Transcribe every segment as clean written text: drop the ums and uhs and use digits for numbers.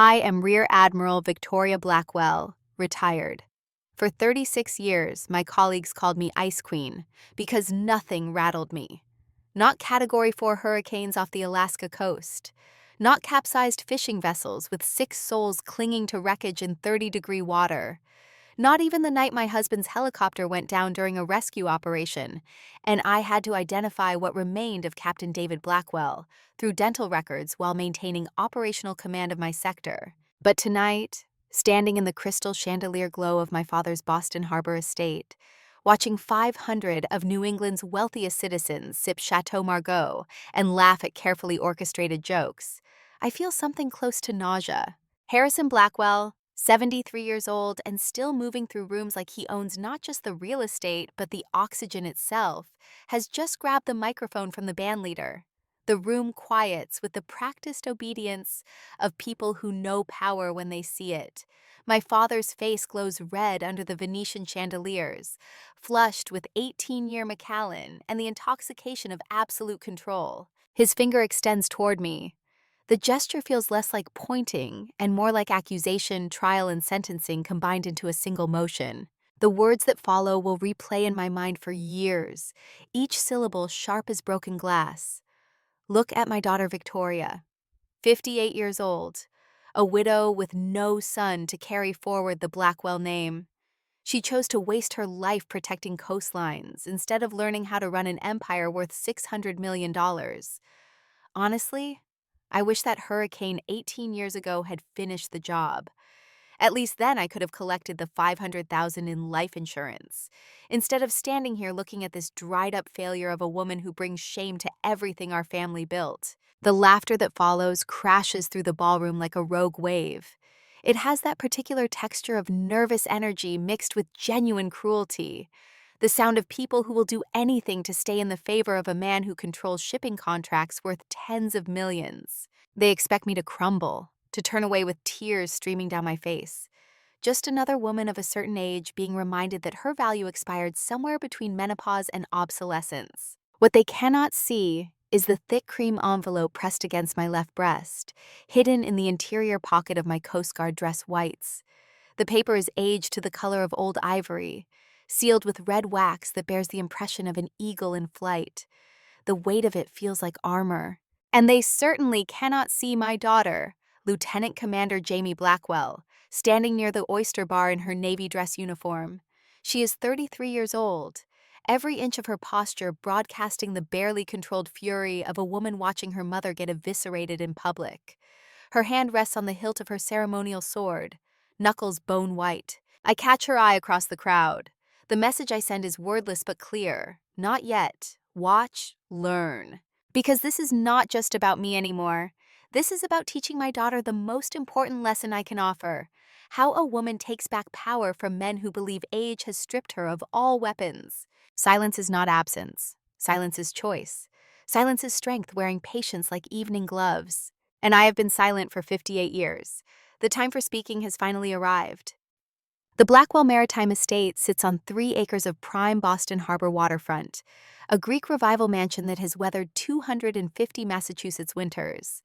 I am Rear Admiral Victoria Blackwell, retired. For 36 years, my colleagues called me Ice Queen because nothing rattled me. Not Category 4 hurricanes off the Alaska coast. Not capsized fishing vessels with 6 souls clinging to wreckage in 30-degree water. Not even the night my husband's helicopter went down during a rescue operation, and I had to identify what remained of Captain David Blackwell through dental records while maintaining operational command of my sector. But tonight, standing in the crystal chandelier glow of my father's Boston Harbor estate, watching 500 of New England's wealthiest citizens sip Chateau Margaux and laugh at carefully orchestrated jokes, I feel something close to nausea. Harrison Blackwell, 73 years old and still moving through rooms like he owns not just the real estate but the oxygen itself, has just grabbed the microphone from the bandleader. The room quiets with the practiced obedience of people who know power when they see it. My father's face glows red under the Venetian chandeliers, flushed with 18-year Macallan and the intoxication of absolute control. His finger extends toward me. The gesture feels less like pointing and more like accusation, trial, and sentencing combined into a single motion. The words that follow will replay in my mind for years, each syllable sharp as broken glass. Look at my daughter Victoria, 58 years old, a widow with no son to carry forward the Blackwell name. She chose to waste her life protecting coastlines instead of learning how to run an empire worth $600 million. Honestly, I wish that hurricane 18 years ago had finished the job. At least then I could have collected the $500,000 in life insurance, instead of standing here looking at this dried-up failure of a woman who brings shame to everything our family built. The laughter that follows crashes through the ballroom like a rogue wave. It has that particular texture of nervous energy mixed with genuine cruelty. The sound of people who will do anything to stay in the favor of a man who controls shipping contracts worth tens of millions. They expect me to crumble, to turn away with tears streaming down my face. Just another woman of a certain age being reminded that her value expired somewhere between menopause and obsolescence. What they cannot see is the thick cream envelope pressed against my left breast, hidden in the interior pocket of my Coast Guard dress whites. The paper is aged to the color of old ivory, sealed with red wax that bears the impression of an eagle in flight. The weight of it feels like armor. And they certainly cannot see my daughter, Lieutenant Commander Jamie Blackwell, standing near the oyster bar in her Navy dress uniform. She is 33 years old, every inch of her posture broadcasting the barely controlled fury of a woman watching her mother get eviscerated in public. Her hand rests on the hilt of her ceremonial sword, knuckles bone white. I catch her eye across the crowd. The message I send is wordless but clear. Not yet. Watch, learn. Because this is not just about me anymore. This is about teaching my daughter the most important lesson I can offer: how a woman takes back power from men who believe age has stripped her of all weapons. Silence is not absence. Silence is choice. Silence is strength wearing patience like evening gloves. And I have been silent for 58 years. The time for speaking has finally arrived. The Blackwell Maritime Estate sits on 3 acres of prime Boston Harbor waterfront, a Greek revival mansion that has weathered 250 Massachusetts winters.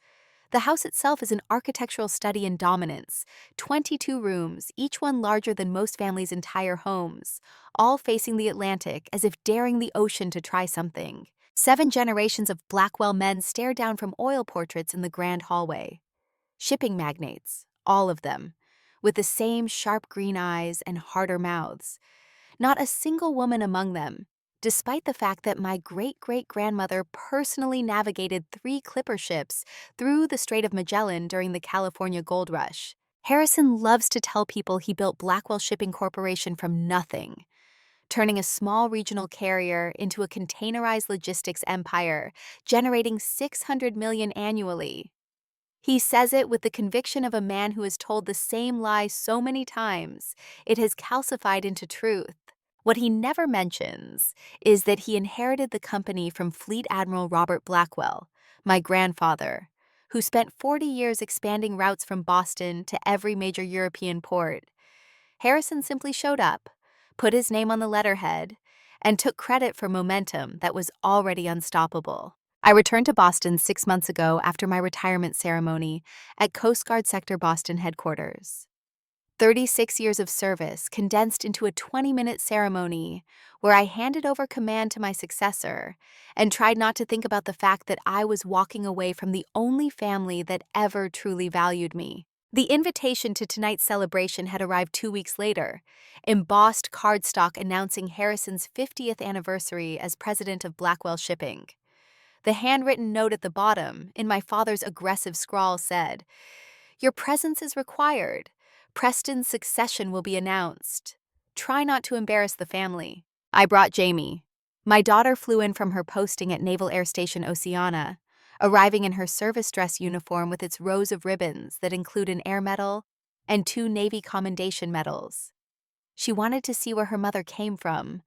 The house itself is an architectural study in dominance, 22 rooms, each one larger than most families' entire homes, all facing the Atlantic as if daring the ocean to try something. 7 generations of Blackwell men stare down from oil portraits in the grand hallway. Shipping magnates, all of them, with the same sharp green eyes and harder mouths. Not a single woman among them, despite the fact that my great-great-grandmother personally navigated 3 clipper ships through the Strait of Magellan during the California Gold Rush. Harrison loves to tell people he built Blackwell Shipping Corporation from nothing, turning a small regional carrier into a containerized logistics empire, generating $600 million annually. He says it with the conviction of a man who has told the same lie so many times, it has calcified into truth. What he never mentions is that he inherited the company from Fleet Admiral Robert Blackwell, my grandfather, who spent 40 years expanding routes from Boston to every major European port. Harrison simply showed up, put his name on the letterhead, and took credit for momentum that was already unstoppable. I returned to Boston 6 months ago after my retirement ceremony at Coast Guard Sector Boston headquarters. 36 years of service condensed into a 20-minute ceremony where I handed over command to my successor and tried not to think about the fact that I was walking away from the only family that ever truly valued me. The invitation to tonight's celebration had arrived 2 weeks later, embossed cardstock announcing Harrison's 50th anniversary as president of Blackwell Shipping. The handwritten note at the bottom, in my father's aggressive scrawl, said, "Your presence is required. Preston's succession will be announced. Try not to embarrass the family." I brought Jamie. My daughter flew in from her posting at Naval Air Station Oceana, arriving in her service dress uniform with its rows of ribbons that include an Air Medal and 2 Navy Commendation Medals. She wanted to see where her mother came from,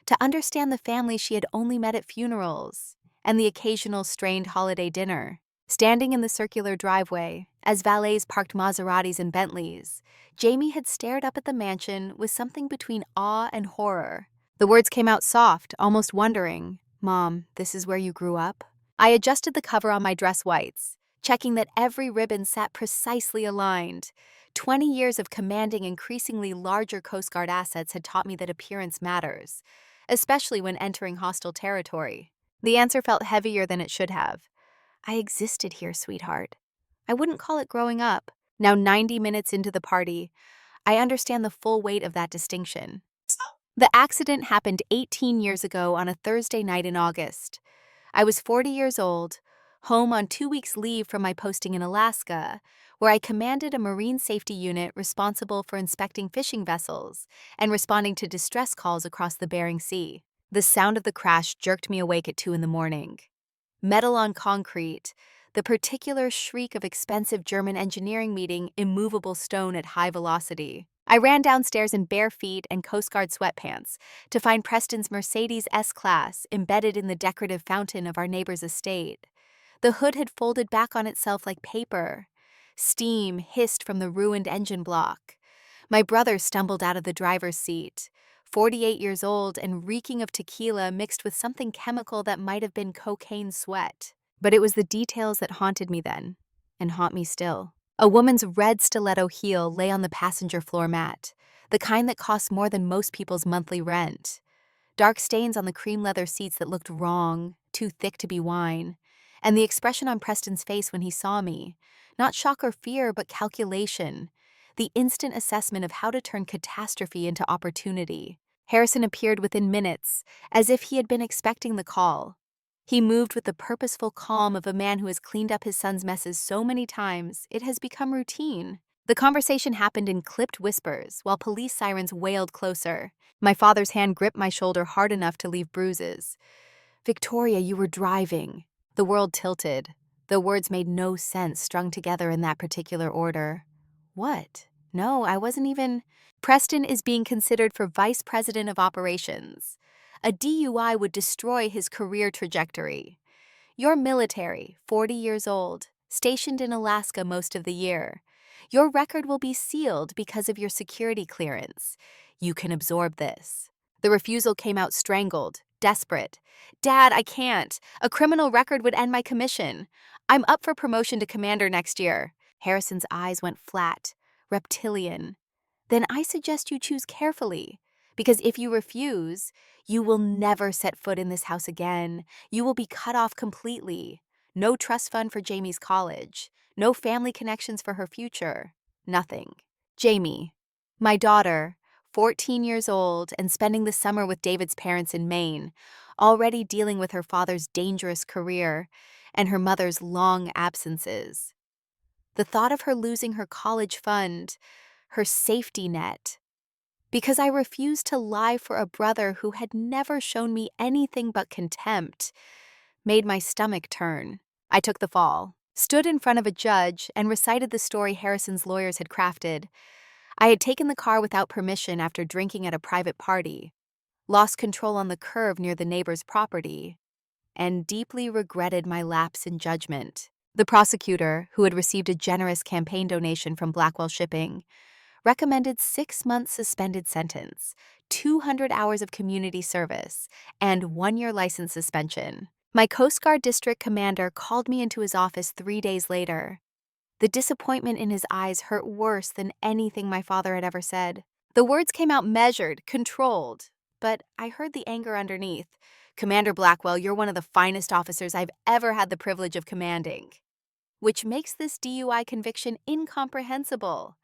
to understand the family she had only met at funerals and the occasional strained holiday dinner. Standing in the circular driveway, as valets parked Maseratis and Bentleys, Jamie had stared up at the mansion with something between awe and horror. The words came out soft, almost wondering, "Mom, this is where you grew up?" I adjusted the cover on my dress whites, checking that every ribbon sat precisely aligned. 20 years of commanding increasingly larger Coast Guard assets had taught me that appearance matters, especially when entering hostile territory. The answer felt heavier than it should have. "I existed here, sweetheart. I wouldn't call it growing up." Now 90 minutes into the party, I understand the full weight of that distinction. The accident happened 18 years ago on a Thursday night in August. I was 40 years old, home on 2 weeks' leave from my posting in Alaska, where I commanded a marine safety unit responsible for inspecting fishing vessels and responding to distress calls across the Bering Sea. The sound of the crash jerked me awake at 2 a.m. Metal on concrete, the particular shriek of expensive German engineering meeting immovable stone at high velocity. I ran downstairs in bare feet and Coast Guard sweatpants to find Preston's Mercedes S-Class embedded in the decorative fountain of our neighbor's estate. The hood had folded back on itself like paper. Steam hissed from the ruined engine block. My brother stumbled out of the driver's seat, 48 years old and reeking of tequila mixed with something chemical that might have been cocaine sweat. But it was the details that haunted me then, and haunt me still. A woman's red stiletto heel lay on the passenger floor mat, the kind that costs more than most people's monthly rent. Dark stains on the cream leather seats that looked wrong, too thick to be wine, and the expression on Preston's face when he saw me, not shock or fear, but calculation, the instant assessment of how to turn catastrophe into opportunity. Harrison appeared within minutes, as if he had been expecting the call. He moved with the purposeful calm of a man who has cleaned up his son's messes so many times it has become routine. The conversation happened in clipped whispers while police sirens wailed closer. My father's hand gripped my shoulder hard enough to leave bruises. "Victoria, you were driving." The world tilted. The words made no sense strung together in that particular order. "What? No, I wasn't even..." "Preston is being considered for Vice President of Operations. A DUI would destroy his career trajectory. You're military, 40 years old, stationed in Alaska most of the year. Your record will be sealed because of your security clearance. You can absorb this." The refusal came out strangled, desperate. "Dad, I can't. A criminal record would end my commission. I'm up for promotion to commander next year." Harrison's eyes went flat, reptilian. "Then I suggest you choose carefully, because if you refuse, you will never set foot in this house again. You will be cut off completely. No trust fund for Jamie's college. No family connections for her future. Nothing." Jamie, my daughter, 14 years old and spending the summer with David's parents in Maine, already dealing with her father's dangerous career and her mother's long absences. The thought of her losing her college fund, her safety net, because I refused to lie for a brother who had never shown me anything but contempt, made my stomach turn. I took the fall, stood in front of a judge, and recited the story Harrison's lawyers had crafted. I had taken the car without permission after drinking at a private party, lost control on the curve near the neighbor's property, and deeply regretted my lapse in judgment. The prosecutor, who had received a generous campaign donation from Blackwell Shipping, recommended 6-month suspended sentence, 200 hours of community service, and 1-year license suspension. My Coast Guard district commander called me into his office 3 days later. The disappointment in his eyes hurt worse than anything my father had ever said. The words came out measured, controlled, but I heard the anger underneath. "Commander Blackwell, you're one of the finest officers I've ever had the privilege of commanding," which makes this DUI conviction incomprehensible.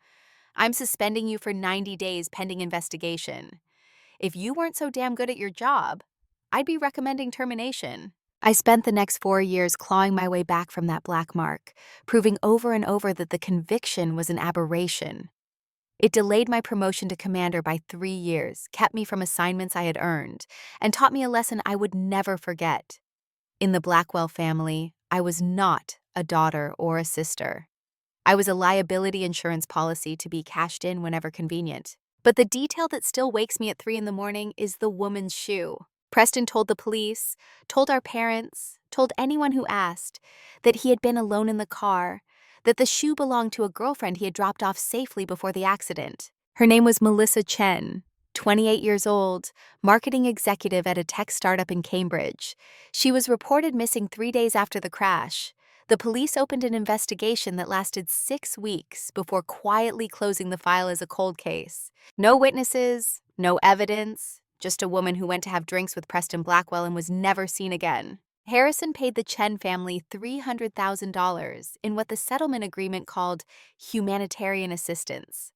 "I'm suspending you for 90 days pending investigation. If you weren't so damn good at your job, I'd be recommending termination." I spent the next 4 years clawing my way back from that black mark, proving over and over that the conviction was an aberration. It delayed my promotion to commander by 3 years, kept me from assignments I had earned, and taught me a lesson I would never forget. In the Blackwell family, I was not a daughter or a sister. I was a liability insurance policy to be cashed in whenever convenient. But the detail that still wakes me at 3 in the morning is the woman's shoe. Preston told the police, told our parents, told anyone who asked, that he had been alone in the car, that the shoe belonged to a girlfriend he had dropped off safely before the accident. Her name was Melissa Chen, 28 years old, marketing executive at a tech startup in Cambridge. She was reported missing 3 days after the crash. The police opened an investigation that lasted 6 weeks before quietly closing the file as a cold case. No witnesses, no evidence, just a woman who went to have drinks with Preston Blackwell and was never seen again. Harrison paid the Chen family $300,000 in what the settlement agreement called humanitarian assistance.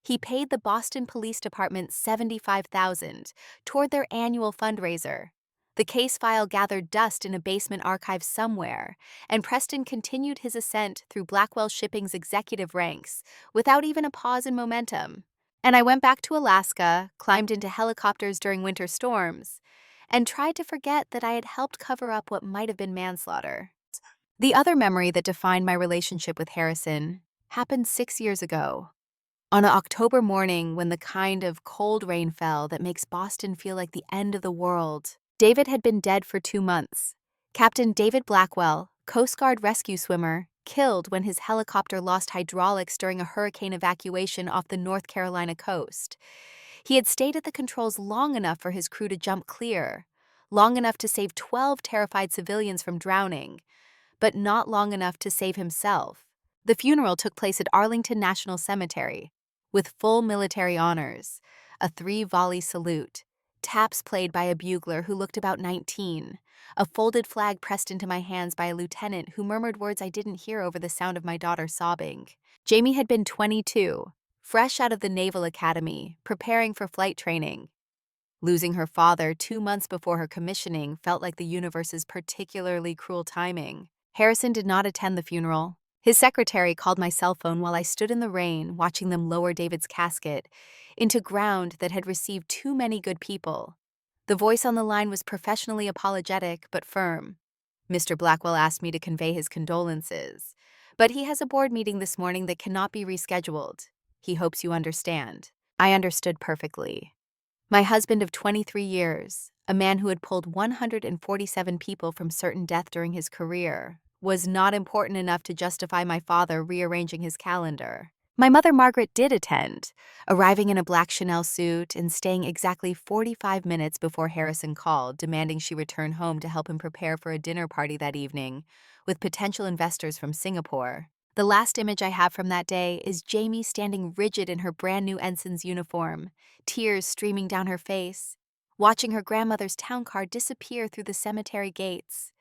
He paid the Boston Police Department $75,000 toward their annual fundraiser. The case file gathered dust in a basement archive somewhere, and Preston continued his ascent through Blackwell Shipping's executive ranks without even a pause in momentum. And I went back to Alaska, climbed into helicopters during winter storms, and tried to forget that I had helped cover up what might have been manslaughter. The other memory that defined my relationship with Harrison happened 6 years ago. On an October morning when the kind of cold rain fell that makes Boston feel like the end of the world, David had been dead for 2 months. Captain David Blackwell, Coast Guard rescue swimmer, killed when his helicopter lost hydraulics during a hurricane evacuation off the North Carolina coast. He had stayed at the controls long enough for his crew to jump clear, long enough to save 12 terrified civilians from drowning, but not long enough to save himself. The funeral took place at Arlington National Cemetery, with full military honors, a 3-volley salute, taps played by a bugler who looked about 19, a folded flag pressed into my hands by a lieutenant who murmured words I didn't hear over the sound of my daughter sobbing. Jamie had been 22, fresh out of the Naval Academy, preparing for flight training. Losing her father 2 months before her commissioning felt like the universe's particularly cruel timing. Harrison did not attend the funeral. His secretary called my cell phone while I stood in the rain watching them lower David's casket into ground that had received too many good people. The voice on the line was professionally apologetic but firm. "Mr. Blackwell asked me to convey his condolences, but he has a board meeting this morning that cannot be rescheduled. He hopes you understand." I understood perfectly. My husband of 23 years, a man who had pulled 147 people from certain death during his career, was not important enough to justify my father rearranging his calendar. My mother Margaret did attend, arriving in a black Chanel suit and staying exactly 45 minutes before Harrison called, demanding she return home to help him prepare for a dinner party that evening with potential investors from Singapore. The last image I have from that day is Jamie standing rigid in her brand new ensign's uniform, tears streaming down her face, watching her grandmother's town car disappear through the cemetery gates.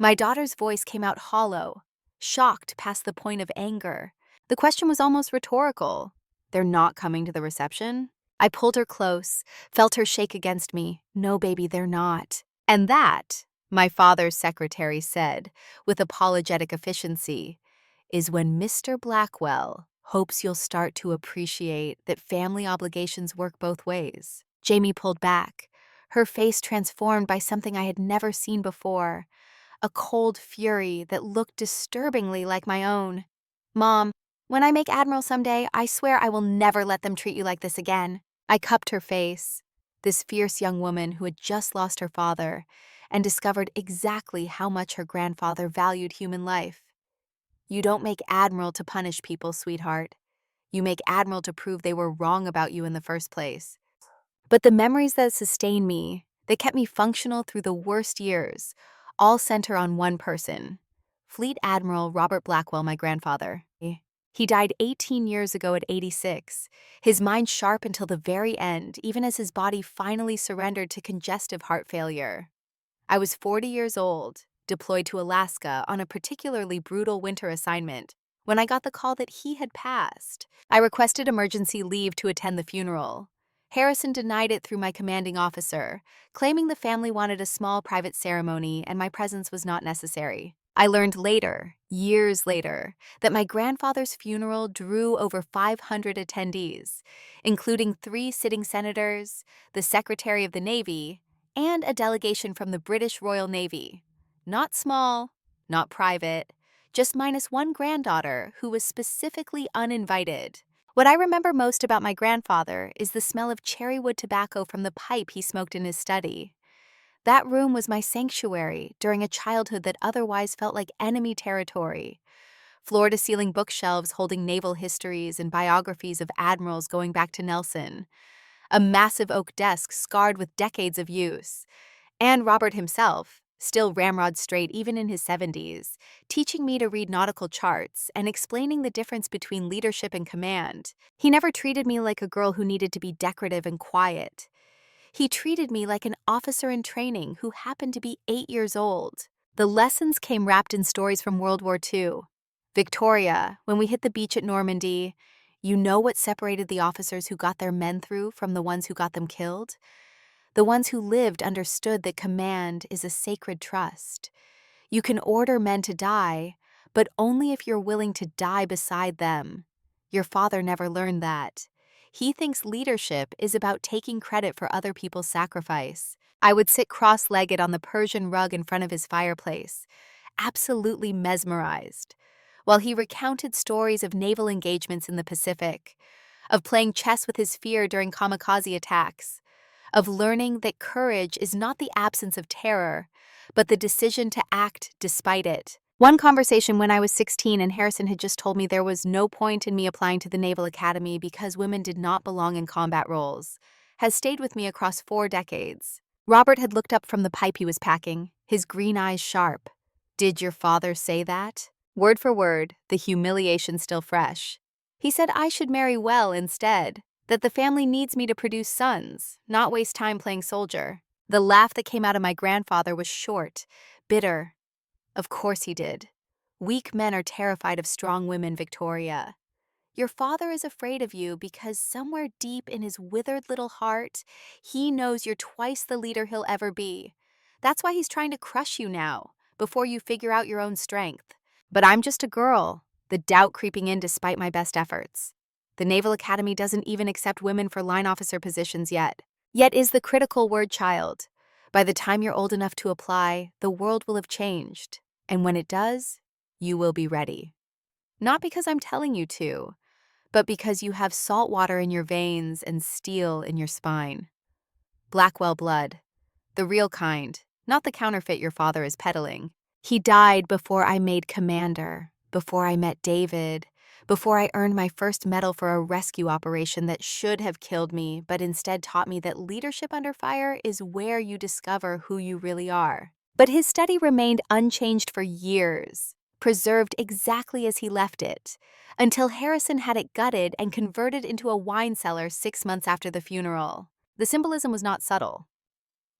My daughter's voice came out hollow, shocked past the point of anger. The question was almost rhetorical. "They're not coming to the reception?" I pulled her close, felt her shake against me. "No, baby, they're not." And that, my father's secretary said, with apologetic efficiency, is when Mr. Blackwell hopes you'll start to appreciate that family obligations work both ways. Jamie pulled back, her face transformed by something I had never seen before, a cold fury that looked disturbingly like my own. "Mom, when I make admiral someday, I swear I will never let them treat you like this again." I cupped her face, this fierce young woman who had just lost her father and discovered exactly how much her grandfather valued human life. "You don't make admiral to punish people, sweetheart. You make admiral to prove they were wrong about you in the first place." But the memories that sustained me, that kept me functional through the worst years, all center on one person, Fleet Admiral Robert Blackwell, my grandfather. He died 18 years ago at 86, his mind sharp until the very end, even as his body finally surrendered to congestive heart failure. I was 40 years old, deployed to Alaska on a particularly brutal winter assignment, when I got the call that he had passed. I requested emergency leave to attend the funeral. Harrison denied it through my commanding officer, claiming the family wanted a small private ceremony and my presence was not necessary. I learned later, years later, that my grandfather's funeral drew over 500 attendees, including 3 sitting senators, the Secretary of the Navy, and a delegation from the British Royal Navy. Not small, not private, just minus one granddaughter who was specifically uninvited. What I remember most about my grandfather is the smell of cherrywood tobacco from the pipe he smoked in his study. That room was my sanctuary during a childhood that otherwise felt like enemy territory. Floor-to-ceiling bookshelves holding naval histories and biographies of admirals going back to Nelson. A massive oak desk scarred with decades of use. And Robert himself, still ramrod straight even in his 70s, teaching me to read nautical charts and explaining the difference between leadership and command. He never treated me like a girl who needed to be decorative and quiet. He treated me like an officer in training who happened to be 8 years old. The lessons came wrapped in stories from World War II. Victoria, when we hit the beach at Normandy, you know what separated the officers who got their men through from the ones who got them killed? The ones who lived understood that command is a sacred trust. You can order men to die, but only if you're willing to die beside them. Your father never learned that. He thinks leadership is about taking credit for other people's sacrifice. I would sit cross-legged on the Persian rug in front of his fireplace, absolutely mesmerized, while he recounted stories of naval engagements in the Pacific, of playing chess with his fear during kamikaze attacks, of learning that courage is not the absence of terror, but the decision to act despite it. One conversation when I was 16 and Harrison had just told me there was no point in me applying to the Naval Academy because women did not belong in combat roles, has stayed with me across 4 decades. Robert had looked up from the pipe he was packing, his green eyes sharp. "Did your father say that?" Word for word, the humiliation still fresh. He said I should marry well instead, that the family needs me to produce sons, not waste time playing soldier. The laugh that came out of my grandfather was short, bitter. Of course he did. Weak men are terrified of strong women, Victoria. Your father is afraid of you because somewhere deep in his withered little heart, he knows you're twice the leader he'll ever be. That's why he's trying to crush you now, before you figure out your own strength. But I'm just a girl, the doubt creeping in despite my best efforts. The Naval Academy doesn't even accept women for line officer positions yet. Yet is the critical word child. By the time you're old enough to apply, the world will have changed. And when it does, you will be ready. Not because I'm telling you to, but because you have salt water in your veins and steel in your spine. Blackwell blood. The real kind, not the counterfeit your father is peddling. He died before I made commander, before I met David, before I earned my first medal for a rescue operation that should have killed me, but instead taught me that leadership under fire is where you discover who you really are. But his study remained unchanged for years, preserved exactly as he left it, until Harrison had it gutted and converted into a wine cellar 6 months after the funeral. The symbolism was not subtle.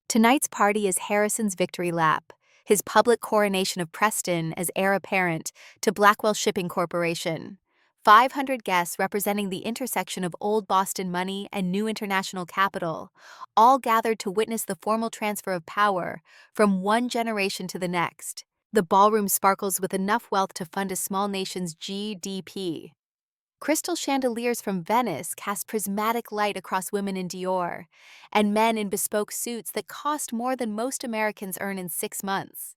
Tonight's party is Harrison's victory lap, his public coronation of Preston as heir apparent to Blackwell Shipping Corporation. 500 guests representing the intersection of old Boston money and new international capital, all gathered to witness the formal transfer of power from one generation to the next. The ballroom sparkles with enough wealth to fund a small nation's GDP. Crystal chandeliers from Venice cast prismatic light across women in Dior, and men in bespoke suits that cost more than most Americans earn in 6 months.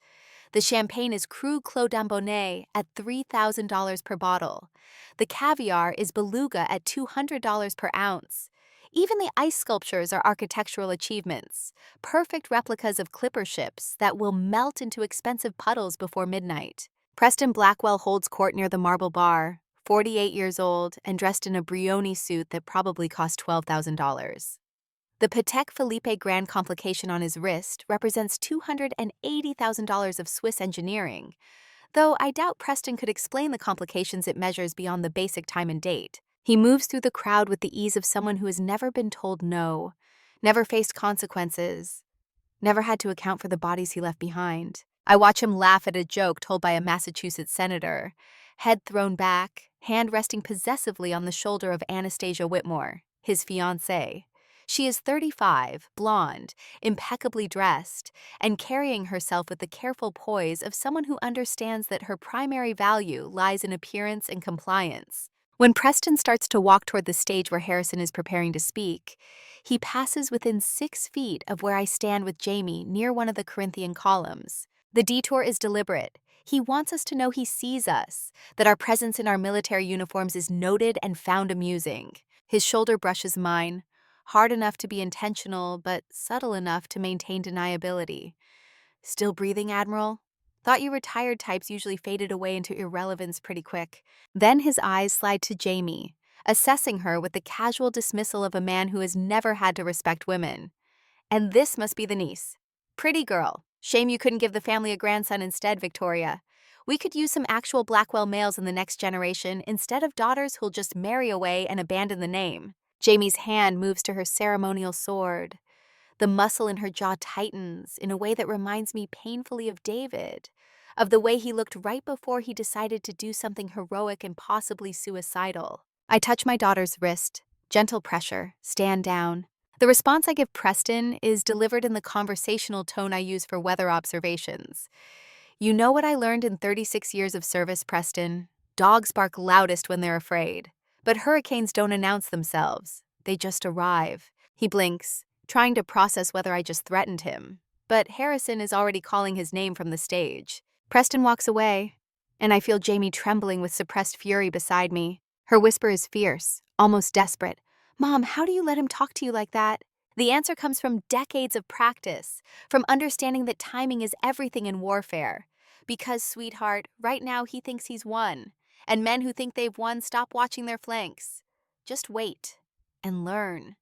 The champagne is Cru Clos d'Ambonnet at $3,000 per bottle. The caviar is Beluga at $200 per ounce. Even the ice sculptures are architectural achievements, perfect replicas of clipper ships that will melt into expensive puddles before midnight. Preston Blackwell holds court near the Marble Bar, 48 years old and dressed in a Brioni suit that probably cost $12,000. The Patek Philippe Grand complication on his wrist represents $280,000 of Swiss engineering, though I doubt Preston could explain the complications it measures beyond the basic time and date. He moves through the crowd with the ease of someone who has never been told no, never faced consequences, never had to account for the bodies he left behind. I watch him laugh at a joke told by a Massachusetts senator, head thrown back, hand resting possessively on the shoulder of Anastasia Whitmore, his fiancée. She is 35, blonde, impeccably dressed, and carrying herself with the careful poise of someone who understands that her primary value lies in appearance and compliance. When Preston starts to walk toward the stage where Harrison is preparing to speak, he passes within 6 feet of where I stand with Jamie near one of the Corinthian columns. The detour is deliberate. He wants us to know he sees us, that our presence in our military uniforms is noted and found amusing. His shoulder brushes mine, hard enough to be intentional, but subtle enough to maintain deniability. Still breathing, Admiral? Thought you retired types usually faded away into irrelevance pretty quick. Then his eyes slide to Jamie, assessing her with the casual dismissal of a man who has never had to respect women. And this must be the niece. Pretty girl. Shame you couldn't give the family a grandson instead, Victoria. We could use some actual Blackwell males in the next generation instead of daughters who'll just marry away and abandon the name. Jamie's hand moves to her ceremonial sword. The muscle in her jaw tightens in a way that reminds me painfully of David, of the way he looked right before he decided to do something heroic and possibly suicidal. I touch my daughter's wrist, gentle pressure, stand down. The response I give Preston is delivered in the conversational tone I use for weather observations. You know what I learned in 36 years of service, Preston? Dogs bark loudest when they're afraid. But hurricanes don't announce themselves. They just arrive. He blinks, trying to process whether I just threatened him. But Harrison is already calling his name from the stage. Preston walks away, and I feel Jamie trembling with suppressed fury beside me. Her whisper is fierce, almost desperate. Mom, how do you let him talk to you like that? The answer comes from decades of practice, from understanding that timing is everything in warfare. Because, sweetheart, right now he thinks he's won, and men who think they've won stop watching their flanks. Just wait and learn.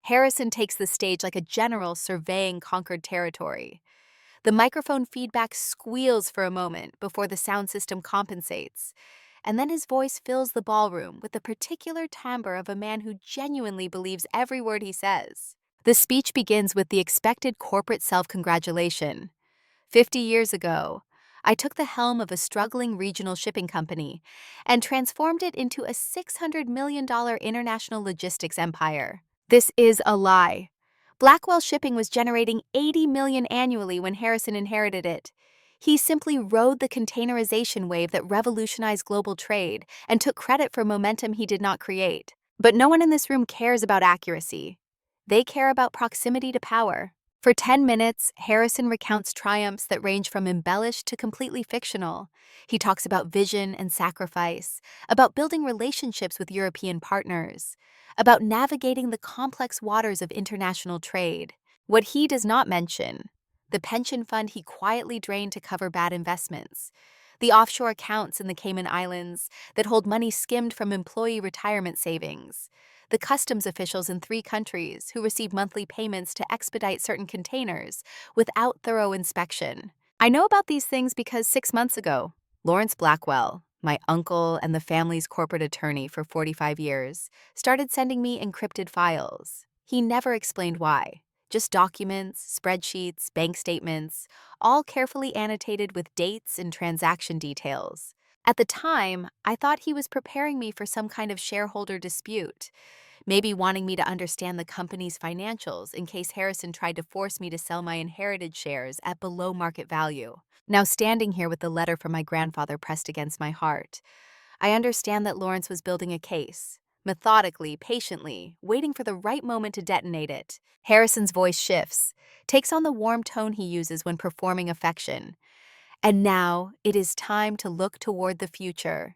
Harrison takes the stage like a general surveying conquered territory. The microphone feedback squeals for a moment before the sound system compensates, and then his voice fills the ballroom with the particular timbre of a man who genuinely believes every word he says. The speech begins with the expected corporate self-congratulation. 50 years ago, I took the helm of a struggling regional shipping company and transformed it into a $600 million international logistics empire. This is a lie. Blackwell Shipping was generating $80 million annually when Harrison inherited it. He simply rode the containerization wave that revolutionized global trade and took credit for momentum he did not create. But no one in this room cares about accuracy. They care about proximity to power. For 10 minutes, Harrison recounts triumphs that range from embellished to completely fictional. He talks about vision and sacrifice, about building relationships with European partners, about navigating the complex waters of international trade. What he does not mention, the pension fund he quietly drained to cover bad investments, the offshore accounts in the Cayman Islands that hold money skimmed from employee retirement savings, the customs officials in 3 countries who receive monthly payments to expedite certain containers without thorough inspection. I know about these things because 6 months ago, Lawrence Blackwell, my uncle and the family's corporate attorney for 45 years, started sending me encrypted files. He never explained why. Just documents, spreadsheets, bank statements, all carefully annotated with dates and transaction details. At the time, I thought he was preparing me for some kind of shareholder dispute, maybe wanting me to understand the company's financials in case Harrison tried to force me to sell my inherited shares at below market value. Now, standing here with the letter from my grandfather pressed against my heart, I understand that Lawrence was building a case, methodically, patiently, waiting for the right moment to detonate it. Harrison's voice shifts, takes on the warm tone he uses when performing affection. And now it is time to look toward the future.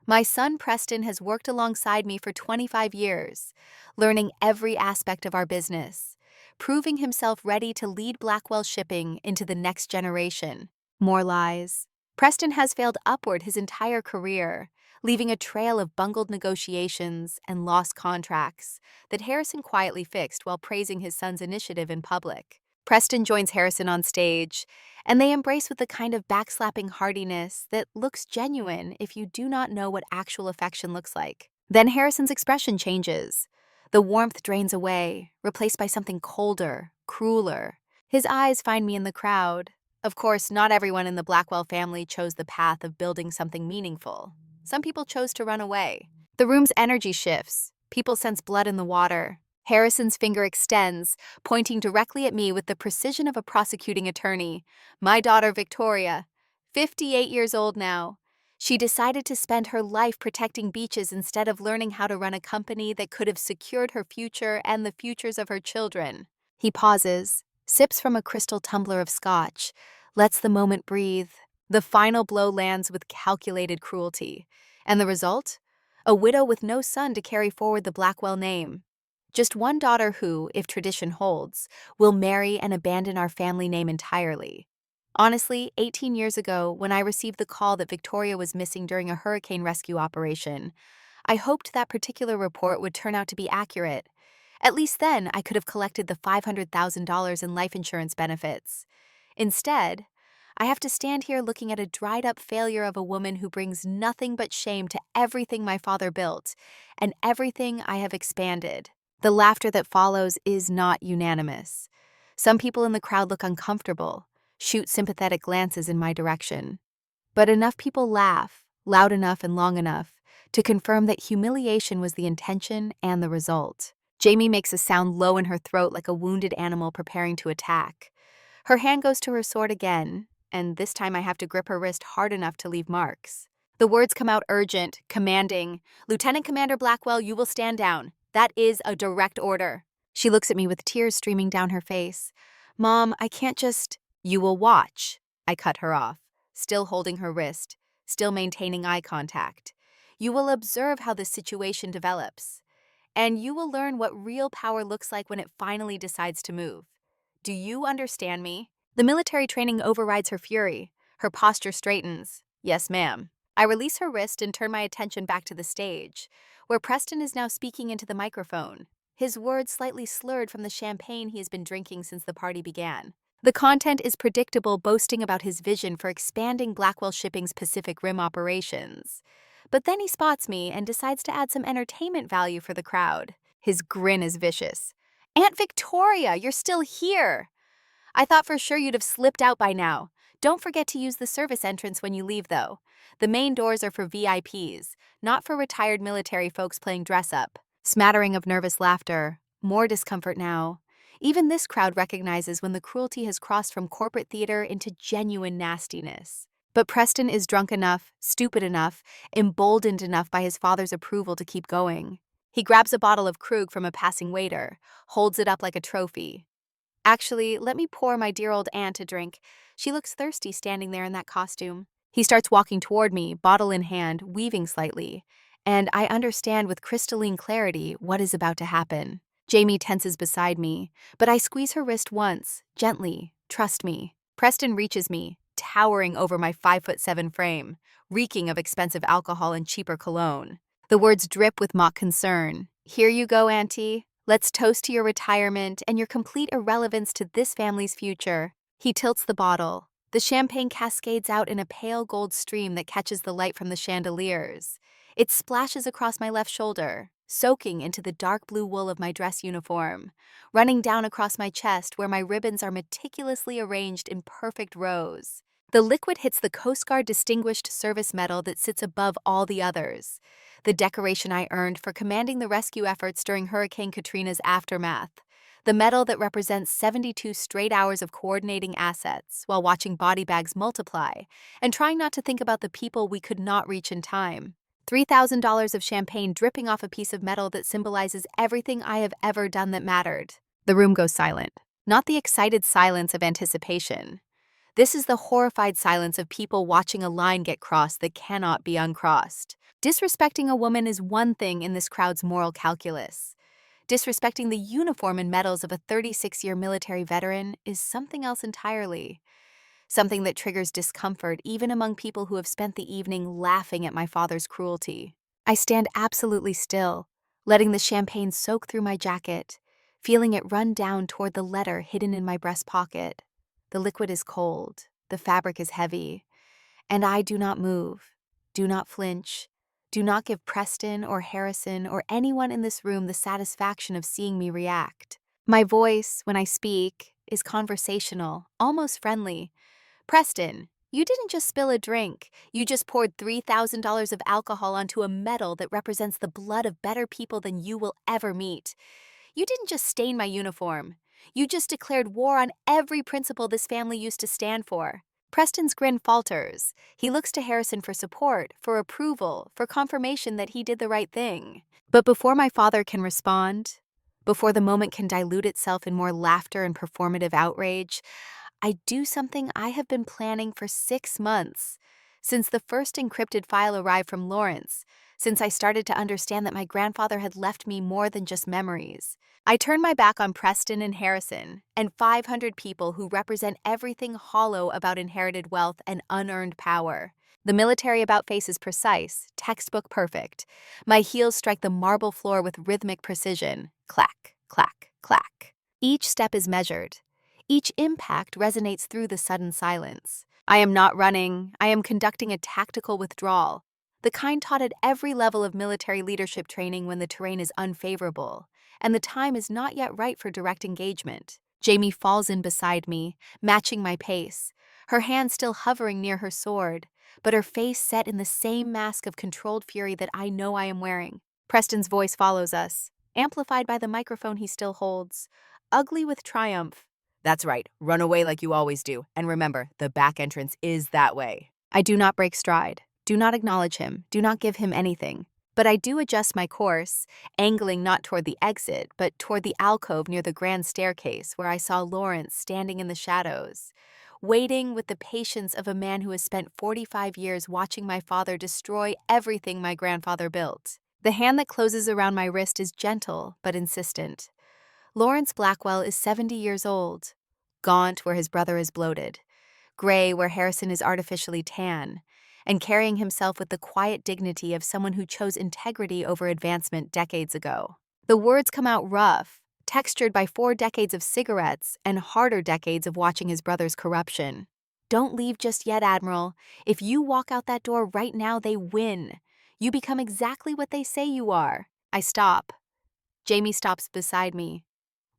My son Preston has worked alongside me for 25 years, learning every aspect of our business, proving himself ready to lead Blackwell Shipping into the next generation. More lies. Preston has failed upward his entire career, leaving a trail of bungled negotiations and lost contracts that Harrison quietly fixed while praising his son's initiative in public. Preston joins Harrison on stage, and they embrace with the kind of backslapping heartiness that looks genuine if you do not know what actual affection looks like. Then Harrison's expression changes. The warmth drains away, replaced by something colder, crueler. His eyes find me in the crowd. Of course, not everyone in the Blackwell family chose the path of building something meaningful. Some people chose to run away. The room's energy shifts. People sense blood in the water. Harrison's finger extends, pointing directly at me with the precision of a prosecuting attorney. My daughter, Victoria, 58 years old now. She decided to spend her life protecting beaches instead of learning how to run a company that could have secured her future and the futures of her children. He pauses, sips from a crystal tumbler of scotch, lets the moment breathe. The final blow lands with calculated cruelty. And the result? A widow with no son to carry forward the Blackwell name. Just one daughter who, if tradition holds, will marry and abandon our family name entirely. Honestly, 18 years ago, when I received the call that Victoria was missing during a hurricane rescue operation, I hoped that particular report would turn out to be accurate. At least then, I could have collected the $500,000 in life insurance benefits. Instead, I have to stand here looking at a dried-up failure of a woman who brings nothing but shame to everything my father built and everything I have expanded. The laughter that follows is not unanimous. Some people in the crowd look uncomfortable, shoot sympathetic glances in my direction. But enough people laugh, loud enough and long enough, to confirm that humiliation was the intention and the result. Jamie makes a sound low in her throat like a wounded animal preparing to attack. Her hand goes to her sword again, and this time I have to grip her wrist hard enough to leave marks. The words come out urgent, commanding. "Lieutenant Commander Blackwell, you will stand down. That is a direct order." She looks at me with tears streaming down her face. "Mom, I can't just—" "You will watch." I cut her off, still holding her wrist, still maintaining eye contact. "You will observe how this situation develops, and you will learn what real power looks like when it finally decides to move. Do you understand me?" The military training overrides her fury. Her posture straightens. "Yes, ma'am." I release her wrist and turn my attention back to the stage, where Preston is now speaking into the microphone, his words slightly slurred from the champagne he has been drinking since the party began. The content is predictable, boasting about his vision for expanding Blackwell Shipping's Pacific Rim operations. But then he spots me and decides to add some entertainment value for the crowd. His grin is vicious. "Aunt Victoria, you're still here! I thought for sure you'd have slipped out by now. Don't forget to use the service entrance when you leave, though. The main doors are for VIPs, not for retired military folks playing dress-up." Smattering of nervous laughter, more discomfort now. Even this crowd recognizes when the cruelty has crossed from corporate theater into genuine nastiness. But Preston is drunk enough, stupid enough, emboldened enough by his father's approval to keep going. He grabs a bottle of Krug from a passing waiter, holds it up like a trophy. "Actually, let me pour my dear old aunt a drink. She looks thirsty standing there in that costume." He starts walking toward me, bottle in hand, weaving slightly, and I understand with crystalline clarity what is about to happen. Jamie tenses beside me, but I squeeze her wrist once, gently, "Trust me." Preston reaches me, towering over my 5'7" frame, reeking of expensive alcohol and cheaper cologne. The words drip with mock concern. "Here you go, Auntie. Let's toast to your retirement and your complete irrelevance to this family's future." He tilts the bottle. The champagne cascades out in a pale gold stream that catches the light from the chandeliers. It splashes across my left shoulder, soaking into the dark blue wool of my dress uniform, running down across my chest where my ribbons are meticulously arranged in perfect rows. The liquid hits the Coast Guard Distinguished Service Medal that sits above all the others, the decoration I earned for commanding the rescue efforts during Hurricane Katrina's aftermath, the medal that represents 72 straight hours of coordinating assets while watching body bags multiply and trying not to think about the people we could not reach in time. $3,000 of champagne dripping off a piece of metal that symbolizes everything I have ever done that mattered. The room goes silent, not the excited silence of anticipation. This is the horrified silence of people watching a line get crossed that cannot be uncrossed. Disrespecting a woman is one thing in this crowd's moral calculus. Disrespecting the uniform and medals of a 36-year military veteran is something else entirely. something that triggers discomfort even among people who have spent the evening laughing at my father's cruelty. I stand absolutely still, letting the champagne soak through my jacket, feeling it run down toward the letter hidden in my breast pocket. The liquid is cold, the fabric is heavy, and I do not move, do not flinch, do not give Preston or Harrison or anyone in this room the satisfaction of seeing me react. My voice, when I speak, is conversational, almost friendly. Preston, you didn't just spill a drink. You just poured $3,000 of alcohol onto a medal that represents the blood of better people than you will ever meet. You didn't just stain my uniform. You just declared war on every principle this family used to stand for. Preston's grin falters. He looks to Harrison for support, for approval, for confirmation that he did the right thing. But before my father can respond, before the moment can dilute itself in more laughter and performative outrage, I do something I have been planning for 6 months. Since the first encrypted file arrived from Lawrence, since I started to understand that my grandfather had left me more than just memories. I turn my back on Preston and Harrison, and 500 people who represent everything hollow about inherited wealth and unearned power. The military about face is precise, textbook perfect. My heels strike the marble floor with rhythmic precision. Clack, clack, clack. Each step is measured. Each impact resonates through the sudden silence. I am not running, I am conducting a tactical withdrawal, the kind taught at every level of military leadership training when the terrain is unfavorable, and the time is not yet right for direct engagement. Jamie falls in beside me, matching my pace, her hand still hovering near her sword, but her face set in the same mask of controlled fury that I know I am wearing. Preston's voice follows us, amplified by the microphone he still holds, ugly with triumph. That's right, run away like you always do, and remember, the back entrance is that way. I do not break stride, do not acknowledge him, do not give him anything. But I do adjust my course, angling not toward the exit, but toward the alcove near the grand staircase where I saw Lawrence standing in the shadows, waiting with the patience of a man who has spent 45 years watching my father destroy everything my grandfather built. The hand that closes around my wrist is gentle but insistent. Lawrence Blackwell is 70 years old, gaunt where his brother is bloated, gray where Harrison is artificially tan, and carrying himself with the quiet dignity of someone who chose integrity over advancement decades ago. The words come out rough, textured by 4 decades of cigarettes and harder decades of watching his brother's corruption. Don't leave just yet, Admiral. If you walk out that door right now, they win. You become exactly what they say you are. I stop. Jamie stops beside me.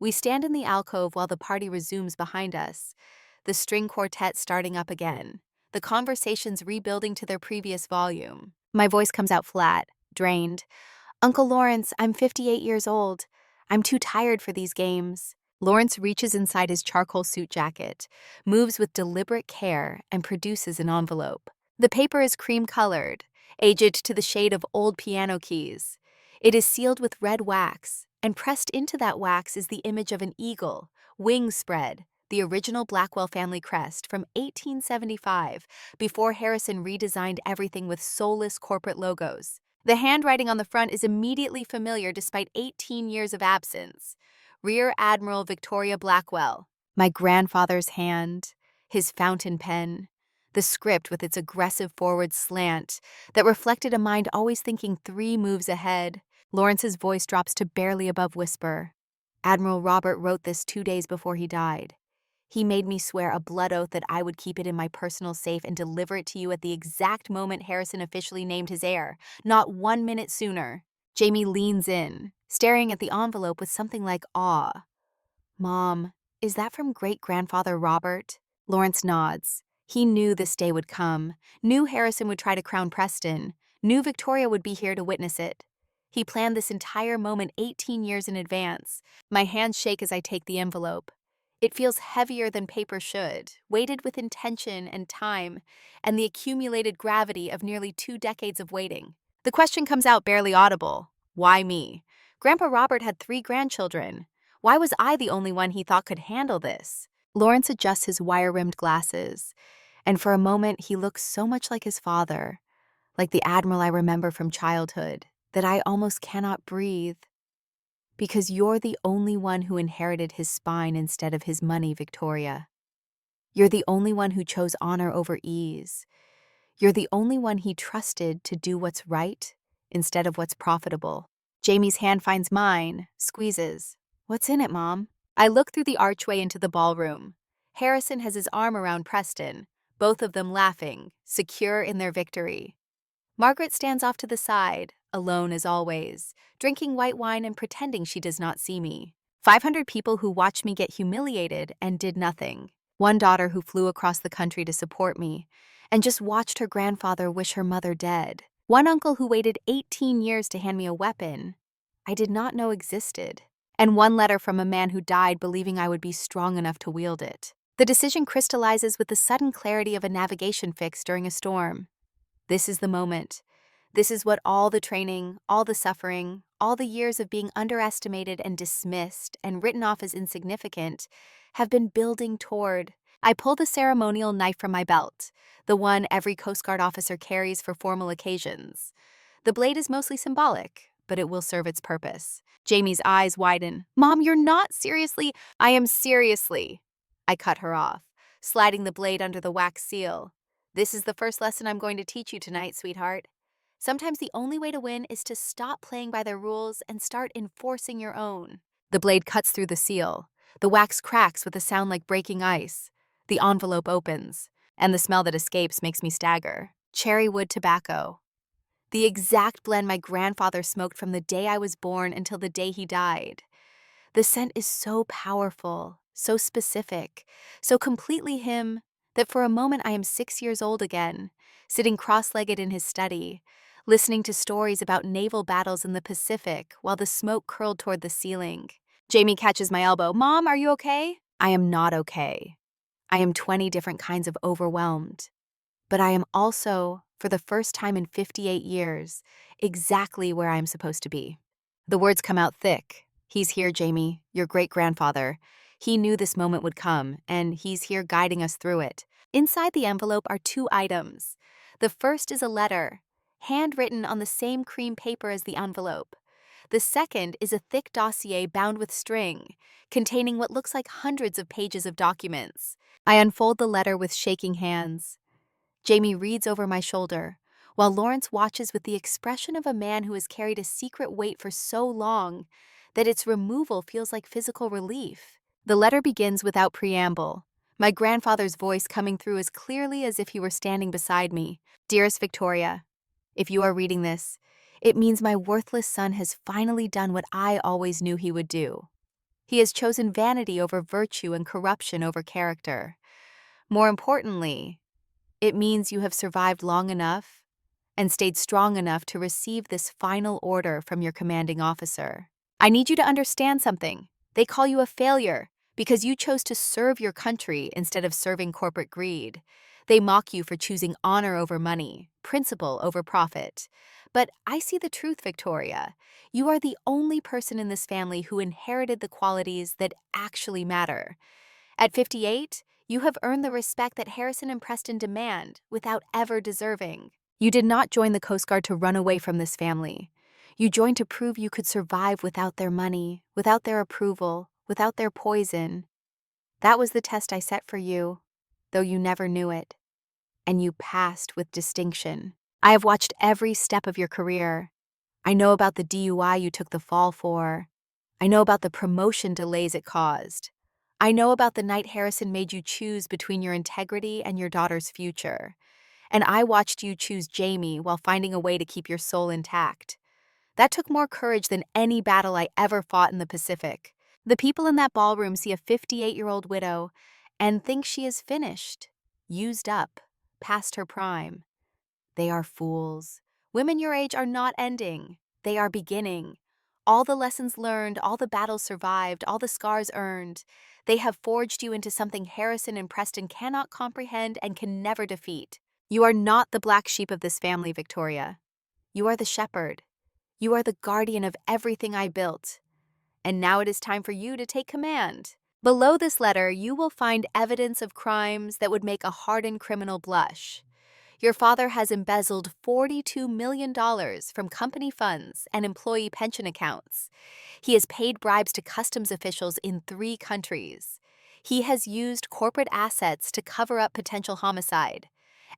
We stand in the alcove while the party resumes behind us, the string quartet starting up again, the conversations rebuilding to their previous volume. My voice comes out flat, drained. Uncle Lawrence, I'm 58 years old. I'm too tired for these games. Lawrence reaches inside his charcoal suit jacket, moves with deliberate care, and produces an envelope. The paper is cream-colored, aged to the shade of old piano keys. It is sealed with red wax, and pressed into that wax is the image of an eagle, wings spread, the original Blackwell family crest from 1875, before Harrison redesigned everything with soulless corporate logos. The handwriting on the front is immediately familiar despite 18 years of absence. Rear Admiral Victoria Blackwell. My grandfather's hand, his fountain pen, the script with its aggressive forward slant that reflected a mind always thinking 3 moves ahead. Lawrence's voice drops to barely above whisper. Admiral Robert wrote this 2 days before he died. He made me swear a blood oath that I would keep it in my personal safe and deliver it to you at the exact moment Harrison officially named his heir, not 1 minute sooner. Jamie leans in, staring at the envelope with something like awe. Mom, is that from great-grandfather Robert? Lawrence nods. He knew this day would come, knew Harrison would try to crown Preston, knew Victoria would be here to witness it. He planned this entire moment 18 years in advance. My hands shake as I take the envelope. It feels heavier than paper should, weighted with intention and time, and the accumulated gravity of nearly 2 decades of waiting. The question comes out barely audible. Why me? Grandpa Robert had 3 grandchildren. Why was I the only one he thought could handle this? Lawrence adjusts his wire-rimmed glasses, and for a moment he looks so much like his father, like the Admiral I remember from childhood, that I almost cannot breathe. Because you're the only one who inherited his spine instead of his money, Victoria. You're the only one who chose honor over ease. You're the only one he trusted to do what's right instead of what's profitable. Jamie's hand finds mine, squeezes. What's in it, Mom? I look through the archway into the ballroom. Harrison has his arm around Preston, both of them laughing, secure in their victory. Margaret stands off to the side, alone as always, drinking white wine and pretending she does not see me. 500 people who watched me get humiliated and did nothing. One daughter who flew across the country to support me and just watched her grandfather wish her mother dead. One uncle who waited 18 years to hand me a weapon I did not know existed. And one letter from a man who died believing I would be strong enough to wield it. The decision crystallizes with the sudden clarity of a navigation fix during a storm. This is the moment. This is what all the training, all the suffering, all the years of being underestimated and dismissed and written off as insignificant have been building toward. I pull the ceremonial knife from my belt, the one every Coast Guard officer carries for formal occasions. The blade is mostly symbolic, but it will serve its purpose. Jamie's eyes widen. Mom, you're not seriously. I am seriously. I cut her off, sliding the blade under the wax seal. This is the first lesson I'm going to teach you tonight, sweetheart. Sometimes the only way to win is to stop playing by their rules and start enforcing your own. The blade cuts through the seal. The wax cracks with a sound like breaking ice. The envelope opens, and the smell that escapes makes me stagger. Cherry wood tobacco. The exact blend my grandfather smoked from the day I was born until the day he died. The scent is so powerful, so specific, so completely him, that for a moment I am 6 years old again, sitting cross-legged in his study, listening to stories about naval battles in the Pacific while the smoke curled toward the ceiling. Jamie catches my elbow. Mom, are you okay? I am not okay. I am 20 different kinds of overwhelmed. But I am also, for the first time in 58 years, exactly where I am supposed to be. The words come out thick. He's here, Jamie, your great-grandfather. He knew this moment would come, and he's here guiding us through it. Inside the envelope are 2 items. The first is a letter, handwritten on the same cream paper as the envelope. The second is a thick dossier bound with string, containing what looks like hundreds of pages of documents. I unfold the letter with shaking hands. Jamie reads over my shoulder, while Lawrence watches with the expression of a man who has carried a secret weight for so long that its removal feels like physical relief. The letter begins without preamble, my grandfather's voice coming through as clearly as if he were standing beside me. Dearest Victoria, if you are reading this, it means my worthless son has finally done what I always knew he would do. He has chosen vanity over virtue and corruption over character. More importantly, it means you have survived long enough and stayed strong enough to receive this final order from your commanding officer. I need you to understand something. They call you a failure because you chose to serve your country instead of serving corporate greed. They mock you for choosing honor over money, principle over profit. But I see the truth, Victoria. You are the only person in this family who inherited the qualities that actually matter. At 58, you have earned the respect that Harrison and Preston demand without ever deserving. You did not join the Coast Guard to run away from this family. You joined to prove you could survive without their money, without their approval, without their poison. That was the test I set for you, though you never knew it. And you passed with distinction. I have watched every step of your career. I know about the DUI you took the fall for. I know about the promotion delays it caused. I know about the night Harrison made you choose between your integrity and your daughter's future. And I watched you choose Jamie while finding a way to keep your soul intact. That took more courage than any battle I ever fought in the Pacific. The people in that ballroom see a 58-year-old widow and think she is finished, used up, past her prime. They are fools. Women your age are not ending. They are beginning. All the lessons learned, all the battles survived, all the scars earned, they have forged you into something Harrison and Preston cannot comprehend and can never defeat. You are not the black sheep of this family, Victoria. You are the shepherd. You are the guardian of everything I built. And now it is time for you to take command. Below this letter, you will find evidence of crimes that would make a hardened criminal blush. Your father has embezzled $42 million from company funds and employee pension accounts. He has paid bribes to customs officials in 3 countries. He has used corporate assets to cover up potential homicide,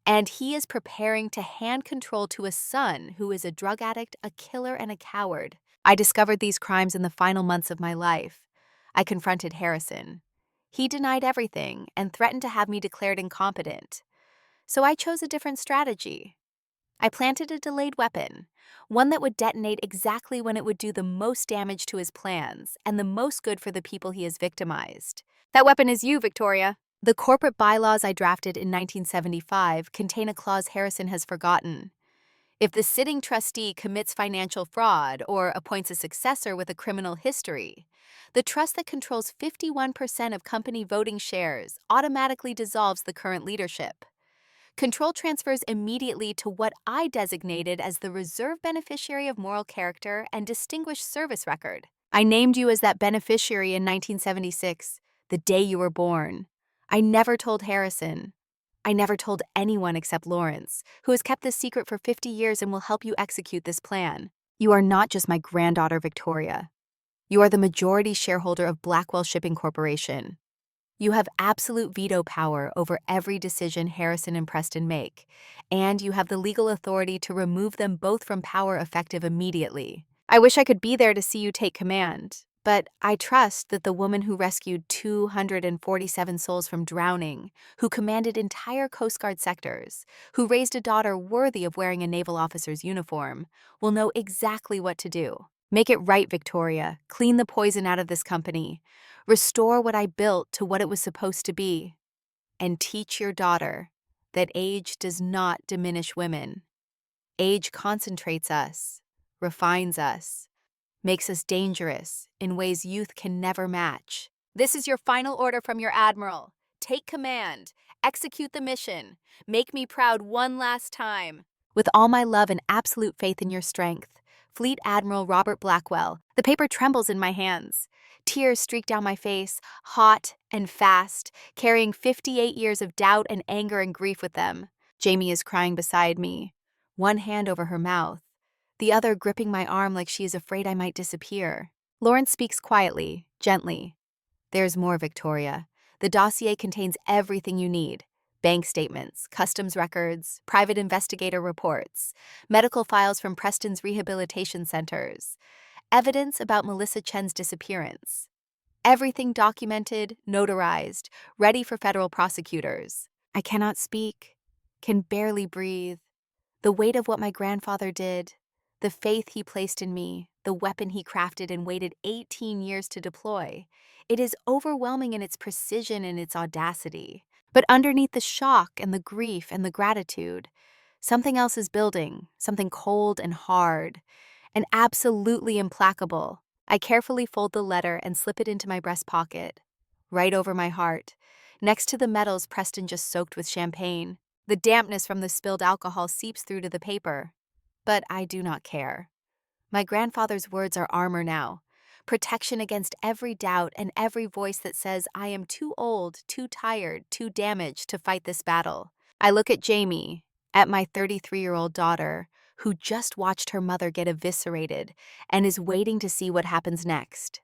and he is preparing to hand control to a son who is a drug addict, a killer, and a coward. I discovered these crimes in the final months of my life. I confronted Harrison. He denied everything and threatened to have me declared incompetent. So I chose a different strategy. I planted a delayed weapon, one that would detonate exactly when it would do the most damage to his plans and the most good for the people he has victimized. That weapon is you, Victoria. The corporate bylaws I drafted in 1975 contain a clause Harrison has forgotten. If the sitting trustee commits financial fraud or appoints a successor with a criminal history, the trust that controls 51% of company voting shares automatically dissolves the current leadership. Control transfers immediately to what I designated as the reserve beneficiary of moral character and distinguished service record. I named you as that beneficiary in 1976, the day you were born. I never told Harrison. I never told anyone except Lawrence, who has kept this secret for 50 years and will help you execute this plan. You are not just my granddaughter, Victoria. You are the majority shareholder of Blackwell Shipping Corporation. You have absolute veto power over every decision Harrison and Preston make, and you have the legal authority to remove them both from power effective immediately. I wish I could be there to see you take command, but I trust that the woman who rescued 247 souls from drowning, who commanded entire Coast Guard sectors, who raised a daughter worthy of wearing a naval officer's uniform, will know exactly what to do. Make it right, Victoria. Clean the poison out of this company. Restore what I built to what it was supposed to be. And teach your daughter that age does not diminish women. Age concentrates us, refines us, makes us dangerous in ways youth can never match. This is your final order from your admiral. Take command. Execute the mission. Make me proud one last time. With all my love and absolute faith in your strength, Fleet Admiral Robert Blackwell. The paper trembles in my hands. Tears streak down my face, hot and fast, carrying 58 years of doubt and anger and grief with them. Jamie is crying beside me, one hand over her mouth, the other gripping my arm like she is afraid I might disappear. Lawrence speaks quietly, gently. There's more, Victoria. The dossier contains everything you need. Bank statements, customs records, private investigator reports, medical files from Preston's rehabilitation centers, evidence about Melissa Chen's disappearance. Everything documented, notarized, ready for federal prosecutors. I cannot speak, can barely breathe. The weight of what my grandfather did, the faith he placed in me, the weapon he crafted and waited 18 years to deploy. It is overwhelming in its precision and its audacity. But underneath the shock and the grief and the gratitude, something else is building, something cold and hard, and absolutely implacable. I carefully fold the letter and slip it into my breast pocket, right over my heart, next to the medals Preston just soaked with champagne. The dampness from the spilled alcohol seeps through to the paper. But I do not care. My grandfather's words are armor now, protection against every doubt and every voice that says I am too old, too tired, too damaged to fight this battle. I look at Jamie, at my 33-year-old daughter, who just watched her mother get eviscerated and is waiting to see what happens next.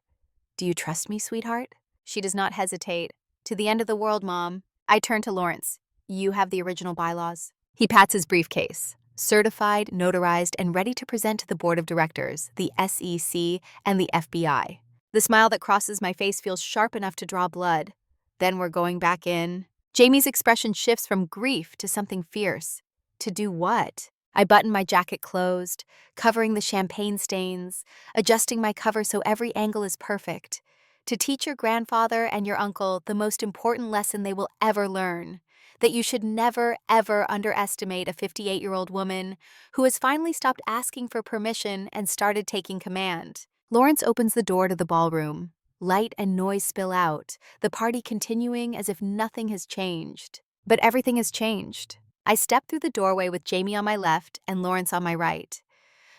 Do you trust me, sweetheart? She does not hesitate. To the end of the world, Mom. I turn to Lawrence. You have the original bylaws. He pats his briefcase, certified, notarized, and ready to present to the board of directors, the SEC, and the FBI. The smile that crosses my face feels sharp enough to draw blood. Then we're going back in. Jamie's expression shifts from grief to something fierce. To do what? I button my jacket closed, covering the champagne stains, adjusting my cover so every angle is perfect. To teach your grandfather and your uncle the most important lesson they will ever learn. That you should never, ever underestimate a 58-year-old woman who has finally stopped asking for permission and started taking command. Lawrence opens the door to the ballroom. Light and noise spill out, the party continuing as if nothing has changed. But everything has changed. I step through the doorway with Jamie on my left and Lawrence on my right.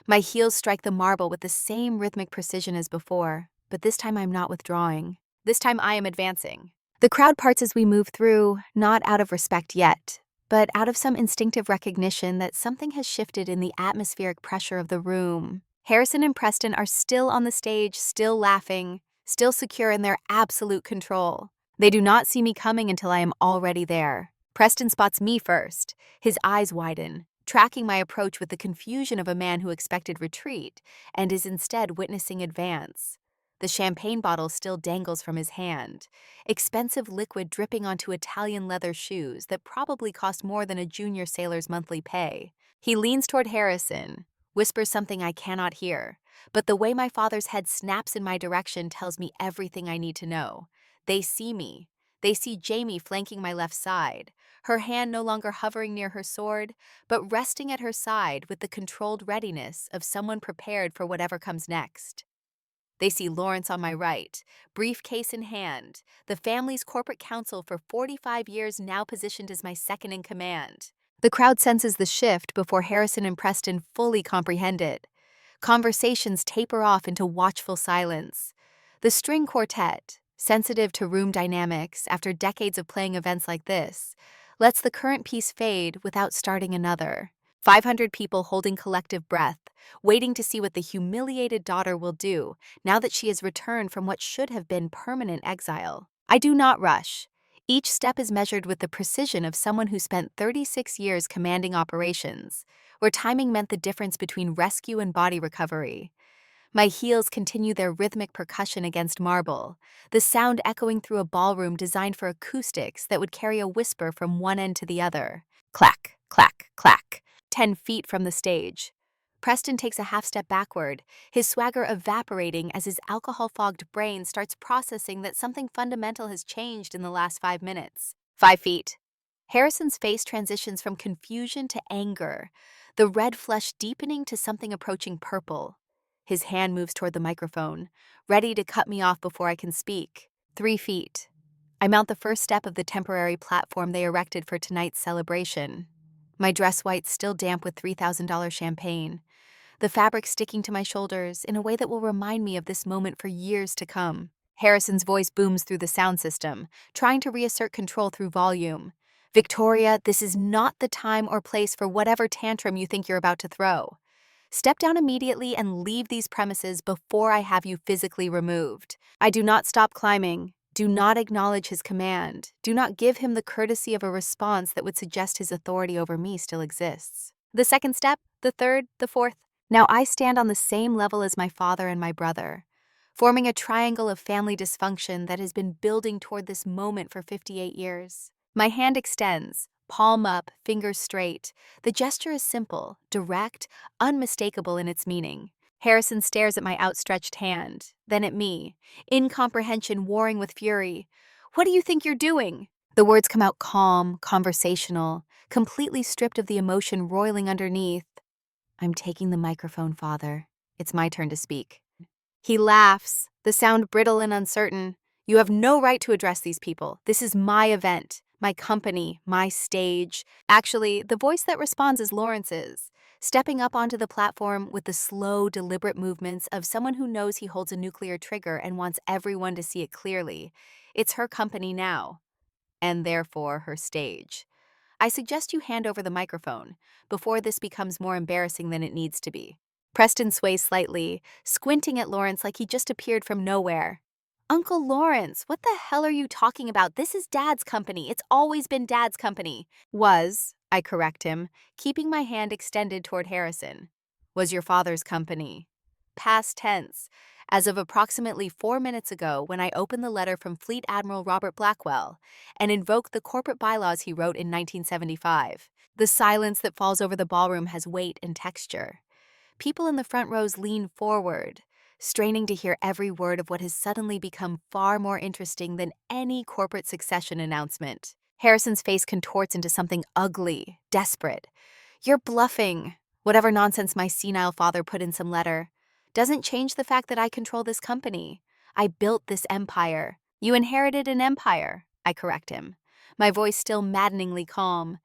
My heels strike the marble with the same rhythmic precision as before, but this time I'm not withdrawing. This time I am advancing. The crowd parts as we move through, not out of respect yet, but out of some instinctive recognition that something has shifted in the atmospheric pressure of the room. Harrison and Preston are still on the stage, still laughing, still secure in their absolute control. They do not see me coming until I am already there. Preston spots me first. His eyes widen, tracking my approach with the confusion of a man who expected retreat and is instead witnessing advance. The champagne bottle still dangles from his hand, expensive liquid dripping onto Italian leather shoes that probably cost more than a junior sailor's monthly pay. He leans toward Harrison, whispers something I cannot hear, but the way my father's head snaps in my direction tells me everything I need to know. They see me. They see Jamie flanking my left side, her hand no longer hovering near her sword, but resting at her side with the controlled readiness of someone prepared for whatever comes next. They see Lawrence on my right, briefcase in hand, the family's corporate counsel for 45 years now positioned as my second in command. The crowd senses the shift before Harrison and Preston fully comprehend it. Conversations taper off into watchful silence. The string quartet, sensitive to room dynamics after decades of playing events like this, lets the current piece fade without starting another. 500 people holding collective breath, waiting to see what the humiliated daughter will do now that she has returned from what should have been permanent exile. I do not rush. Each step is measured with the precision of someone who spent 36 years commanding operations, where timing meant the difference between rescue and body recovery. My heels continue their rhythmic percussion against marble, the sound echoing through a ballroom designed for acoustics that would carry a whisper from one end to the other. Clack, clack, clack. 10 feet from the stage. Preston takes a half step backward, his swagger evaporating as his alcohol-fogged brain starts processing that something fundamental has changed in the last 5 minutes. 5 feet. Harrison's face transitions from confusion to anger, the red flush deepening to something approaching purple. His hand moves toward the microphone, ready to cut me off before I can speak. 3 feet. I mount the first step of the temporary platform they erected for tonight's celebration. My dress white still damp with $3,000 champagne, the fabric sticking to my shoulders in a way that will remind me of this moment for years to come. Harrison's voice booms through the sound system, trying to reassert control through volume. Victoria, this is not the time or place for whatever tantrum you think you're about to throw. Step down immediately and leave these premises before I have you physically removed. I do not stop climbing. Do not acknowledge his command. Do not give him the courtesy of a response that would suggest his authority over me still exists. The second step, the third, the fourth. Now I stand on the same level as my father and my brother, forming a triangle of family dysfunction that has been building toward this moment for 58 years. My hand extends, palm up, fingers straight. The gesture is simple, direct, unmistakable in its meaning. Harrison stares at my outstretched hand, then at me, incomprehension warring with fury. What do you think you're doing? The words come out calm, conversational, completely stripped of the emotion roiling underneath. I'm taking the microphone, Father. It's my turn to speak. He laughs, the sound brittle and uncertain. You have no right to address these people. This is my event, my company, my stage. Actually, the voice that responds is Lawrence's, stepping up onto the platform with the slow, deliberate movements of someone who knows he holds a nuclear trigger and wants everyone to see it clearly. It's her company now, and therefore her stage. I suggest you hand over the microphone before this becomes more embarrassing than it needs to be. Preston sways slightly, squinting at Lawrence like he just appeared from nowhere. Uncle Lawrence, what the hell are you talking about? This is Dad's company. It's always been Dad's company. Was, I correct him, keeping my hand extended toward Harrison. Was your father's company. Past tense, as of approximately 4 minutes ago when I opened the letter from Fleet Admiral Robert Blackwell and invoked the corporate bylaws he wrote in 1975. The silence that falls over the ballroom has weight and texture. People in the front rows lean forward, straining to hear every word of what has suddenly become far more interesting than any corporate succession announcement. Harrison's face contorts into something ugly, desperate. You're bluffing. Whatever nonsense my senile father put in some letter doesn't change the fact that I control this company. I built this empire. You inherited an empire, I correct him, my voice still maddeningly calm.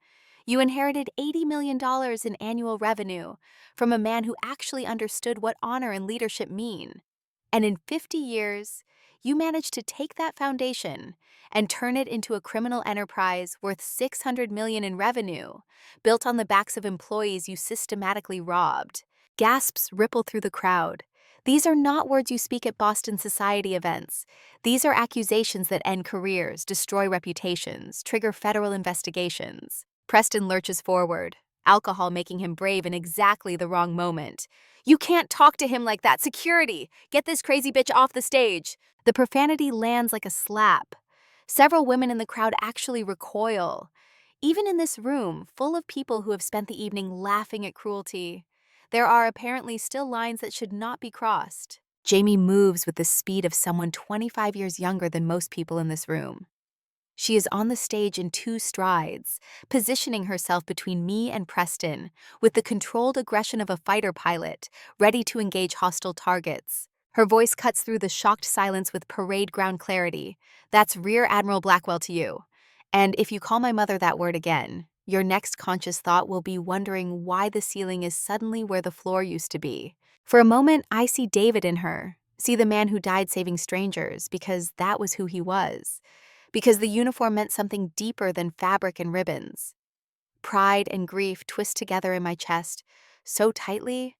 You inherited $80 million in annual revenue from a man who actually understood what honor and leadership mean. And in 50 years, you managed to take that foundation and turn it into a criminal enterprise worth $600 million in revenue, built on the backs of employees you systematically robbed. Gasps ripple through the crowd. These are not words you speak at Boston society events. These are accusations that end careers, destroy reputations, trigger federal investigations. Preston lurches forward, alcohol making him brave in exactly the wrong moment. You can't talk to him like that. Security! Get this crazy bitch off the stage. The profanity lands like a slap. Several women in the crowd actually recoil. Even in this room, full of people who have spent the evening laughing at cruelty, there are apparently still lines that should not be crossed. Jamie moves with the speed of someone 25 years younger than most people in this room. She is on the stage in 2 strides, positioning herself between me and Preston, with the controlled aggression of a fighter pilot, ready to engage hostile targets. Her voice cuts through the shocked silence with parade ground clarity. That's Rear Admiral Blackwell to you. And if you call my mother that word again, your next conscious thought will be wondering why the ceiling is suddenly where the floor used to be. For a moment, I see David in her, see the man who died saving strangers, because that was who he was. Because the uniform meant something deeper than fabric and ribbons. Pride and grief twist together in my chest so tightly,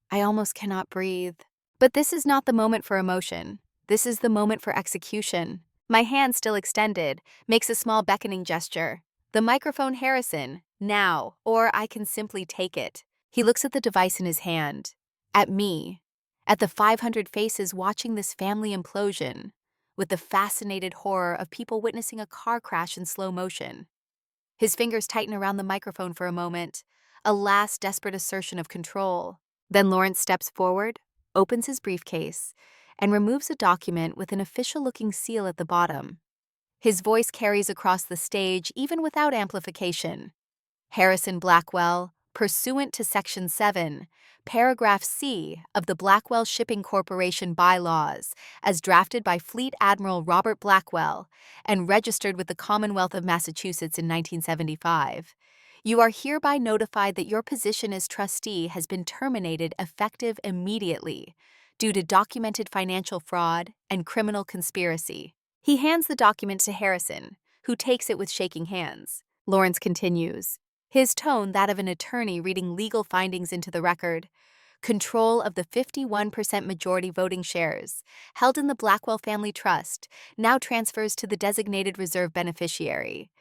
I almost cannot breathe. But this is not the moment for emotion. This is the moment for execution. My hand, still extended, makes a small beckoning gesture. The microphone, Harrison, now, or I can simply take it. He looks at the device in his hand, at me, at the 500 faces watching this family implosion, with the fascinated horror of people witnessing a car crash in slow motion. His fingers tighten around the microphone for a moment, a last desperate assertion of control. Then Lawrence steps forward, opens his briefcase, and removes a document with an official-looking seal at the bottom. His voice carries across the stage even without amplification. Harrison Blackwell, pursuant to Section 7, Paragraph C of the Blackwell Shipping Corporation bylaws, as drafted by Fleet Admiral Robert Blackwell and registered with the Commonwealth of Massachusetts in 1975, you are hereby notified that your position as trustee has been terminated effective immediately due to documented financial fraud and criminal conspiracy. He hands the document to Harrison, who takes it with shaking hands. Lawrence continues, his tone that of an attorney reading legal findings into the record. Control of the 51% majority voting shares held in the Blackwell Family Trust now transfers to the designated reserve beneficiary.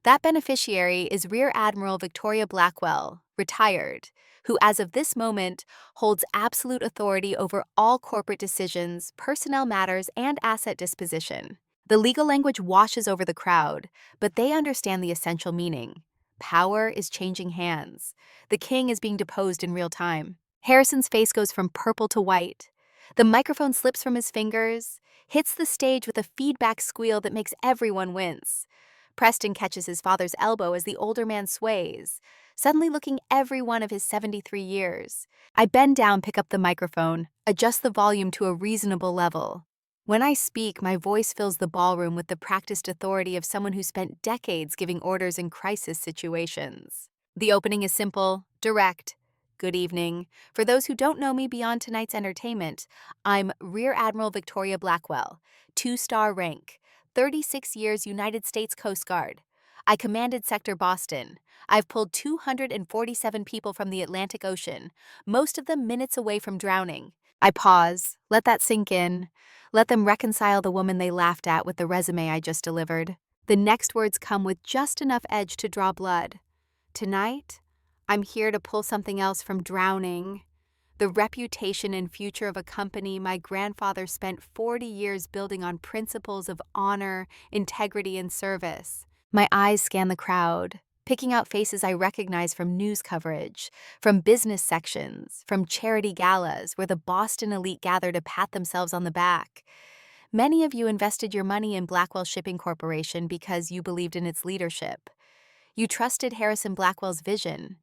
That beneficiary is Rear Admiral Victoria Blackwell, retired, who as of this moment holds absolute authority over all corporate decisions, personnel matters, and asset disposition. The legal language washes over the crowd, but they understand the essential meaning. Power is changing hands. The king is being deposed in real time. Harrison's face goes from purple to white. The microphone slips from his fingers, hits the stage with a feedback squeal that makes everyone wince. Preston catches his father's elbow as the older man sways, suddenly looking every one of his 73 years. I bend down, pick up the microphone, adjust the volume to a reasonable level. When I speak, my voice fills the ballroom with the practiced authority of someone who spent decades giving orders in crisis situations. The opening is simple, direct. Good evening. For those who don't know me beyond tonight's entertainment, I'm Rear Admiral Victoria Blackwell, 2-star rank, 36 years United States Coast Guard. I commanded Sector Boston. I've pulled 247 people from the Atlantic Ocean, most of them minutes away from drowning. I pause, let that sink in. Let them reconcile the woman they laughed at with the resume I just delivered. The next words come with just enough edge to draw blood. Tonight, I'm here to pull something else from drowning. The reputation and future of a company my grandfather spent 40 years building on principles of honor, integrity, and service. My eyes scan the crowd, picking out faces I recognize from news coverage, from business sections, from charity galas where the Boston elite gather to pat themselves on the back. Many of you invested your money in Blackwell Shipping Corporation because you believed in its leadership. You trusted Harrison Blackwell's vision.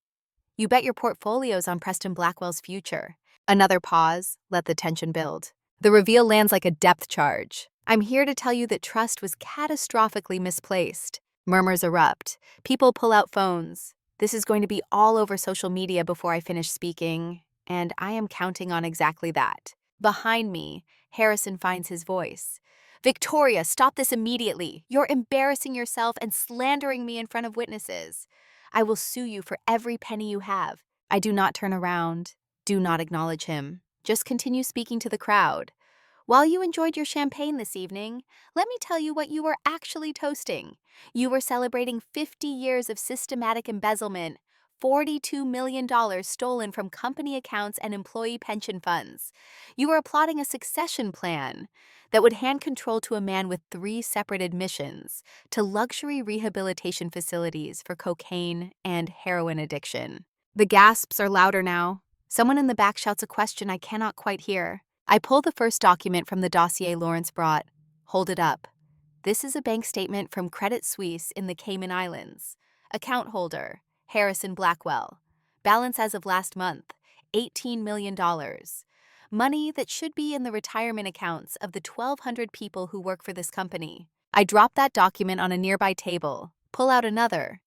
You bet your portfolios on Preston Blackwell's future. Another pause, let the tension build. The reveal lands like a depth charge. I'm here to tell you that trust was catastrophically misplaced. Murmurs erupt. People pull out phones. This is going to be all over social media before I finish speaking, and I am counting on exactly that. Behind me, Harrison finds his voice. Victoria, stop this immediately. You're embarrassing yourself and slandering me in front of witnesses. I will sue you for every penny you have. I do not turn around. Do not acknowledge him. Just continue speaking to the crowd. While you enjoyed your champagne this evening, let me tell you what you were actually toasting. You were celebrating 50 years of systematic embezzlement, $42 million stolen from company accounts and employee pension funds. You were applauding a succession plan that would hand control to a man with 3 separate admissions to luxury rehabilitation facilities for cocaine and heroin addiction. The gasps are louder now. Someone in the back shouts a question I cannot quite hear. I pull the first document from the dossier Lawrence brought. Hold it up. This is a bank statement from Credit Suisse in the Cayman Islands. Account holder, Harrison Blackwell. Balance as of last month, $18 million. Money that should be in the retirement accounts of the 1,200 people who work for this company. I drop that document on a nearby table, pull out another.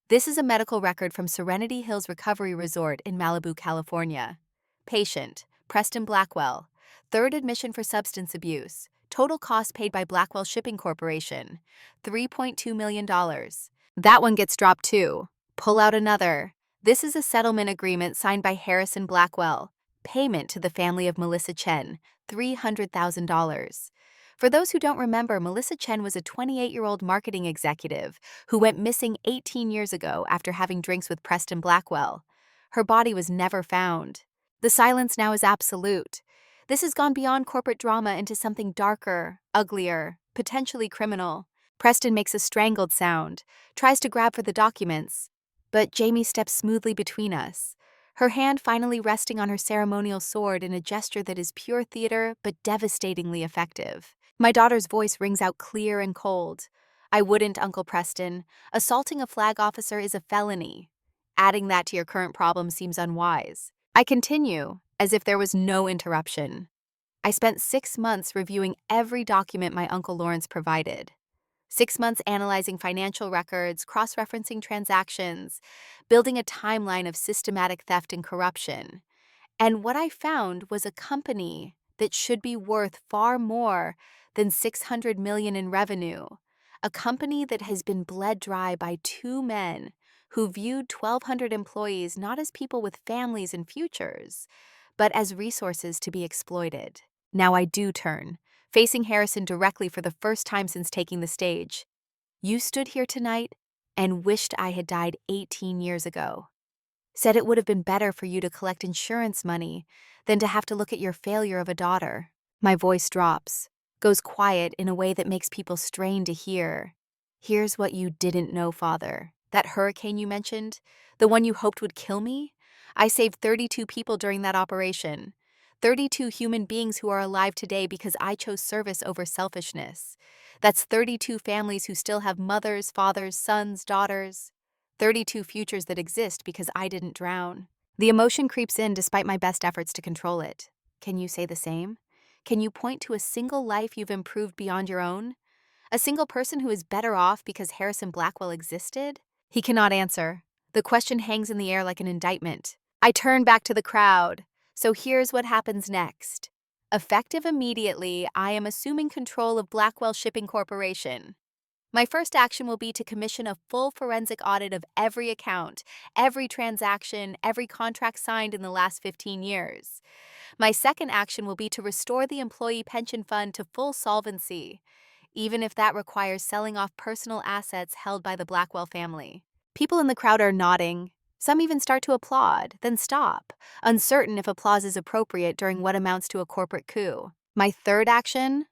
This is a medical record from Serenity Hills Recovery Resort in Malibu, California. Patient, Preston Blackwell. Third admission for substance abuse. Total cost paid by Blackwell Shipping Corporation, $3.2 million. That one gets dropped too. Pull out another. This is a settlement agreement signed by Harrison Blackwell. Payment to the family of Melissa Chen, $300,000. For those who don't remember, Melissa Chen was a 28-year-old marketing executive who went missing 18 years ago after having drinks with Preston Blackwell. Her body was never found. The silence now is absolute. This has gone beyond corporate drama into something darker, uglier, potentially criminal. Preston makes a strangled sound, tries to grab for the documents, but Jamie steps smoothly between us, her hand finally resting on her ceremonial sword in a gesture that is pure theater but devastatingly effective. My daughter's voice rings out clear and cold. I wouldn't, Uncle Preston. Assaulting a flag officer is a felony. Adding that to your current problem seems unwise. I continue, as if there was no interruption. I spent 6 months reviewing every document my Uncle Lawrence provided. 6 months analyzing financial records, cross-referencing transactions, building a timeline of systematic theft and corruption. And what I found was a company that should be worth far more than $600 million in revenue. A company that has been bled dry by 2 men who viewed 1,200 employees not as people with families and futures, but as resources to be exploited. Now I do turn, facing Harrison directly for the first time since taking the stage. You stood here tonight and wished I had died 18 years ago. Said it would have been better for you to collect insurance money than to have to look at your failure of a daughter. My voice drops, goes quiet in a way that makes people strain to hear. Here's what you didn't know, Father. That hurricane you mentioned, the one you hoped would kill me, I saved 32 people during that operation. 32 human beings who are alive today because I chose service over selfishness. That's 32 families who still have mothers, fathers, sons, daughters. 32 futures that exist because I didn't drown. The emotion creeps in despite my best efforts to control it. Can you say the same? Can you point to a single life you've improved beyond your own? A single person who is better off because Harrison Blackwell existed? He cannot answer. The question hangs in the air like an indictment. I turn back to the crowd. So here's what happens next. Effective immediately, I am assuming control of Blackwell Shipping Corporation. My first action will be to commission a full forensic audit of every account, every transaction, every contract signed in the last 15 years. My second action will be to restore the employee pension fund to full solvency, even if that requires selling off personal assets held by the Blackwell family. People in the crowd are nodding. Some even start to applaud, then stop, uncertain if applause is appropriate during what amounts to a corporate coup. My third action,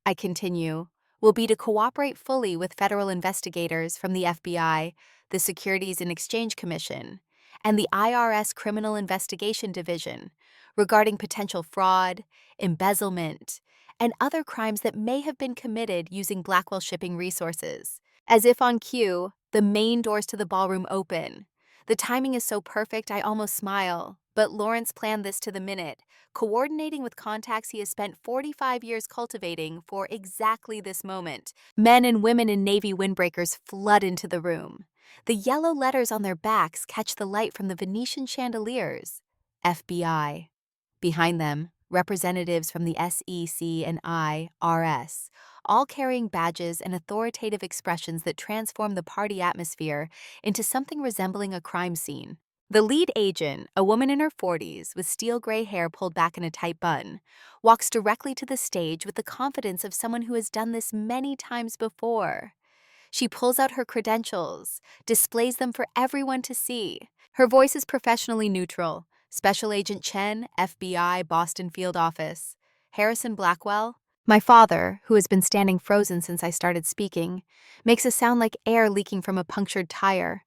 I continue, will be to cooperate fully with federal investigators from the FBI, the Securities and Exchange Commission, and the IRS Criminal Investigation Division regarding potential fraud, embezzlement, and other crimes that may have been committed using Blackwell Shipping resources. As if on cue, the main doors to the ballroom open. The timing is so perfect I almost smile, but Lawrence planned this to the minute, coordinating with contacts he has spent 45 years cultivating for exactly this moment. Men and women in Navy windbreakers flood into the room. The yellow letters on their backs catch the light from the Venetian chandeliers. FBI. Behind them, representatives from the SEC and IRS, all carrying badges and authoritative expressions that transform the party atmosphere into something resembling a crime scene. The lead agent, a woman in her 40s with steel gray hair pulled back in a tight bun, walks directly to the stage with the confidence of someone who has done this many times before. She pulls out her credentials, displays them for everyone to see. Her voice is professionally neutral. Special Agent Chen, FBI, Boston Field Office. Harrison Blackwell. My father, who has been standing frozen since I started speaking, makes a sound like air leaking from a punctured tire.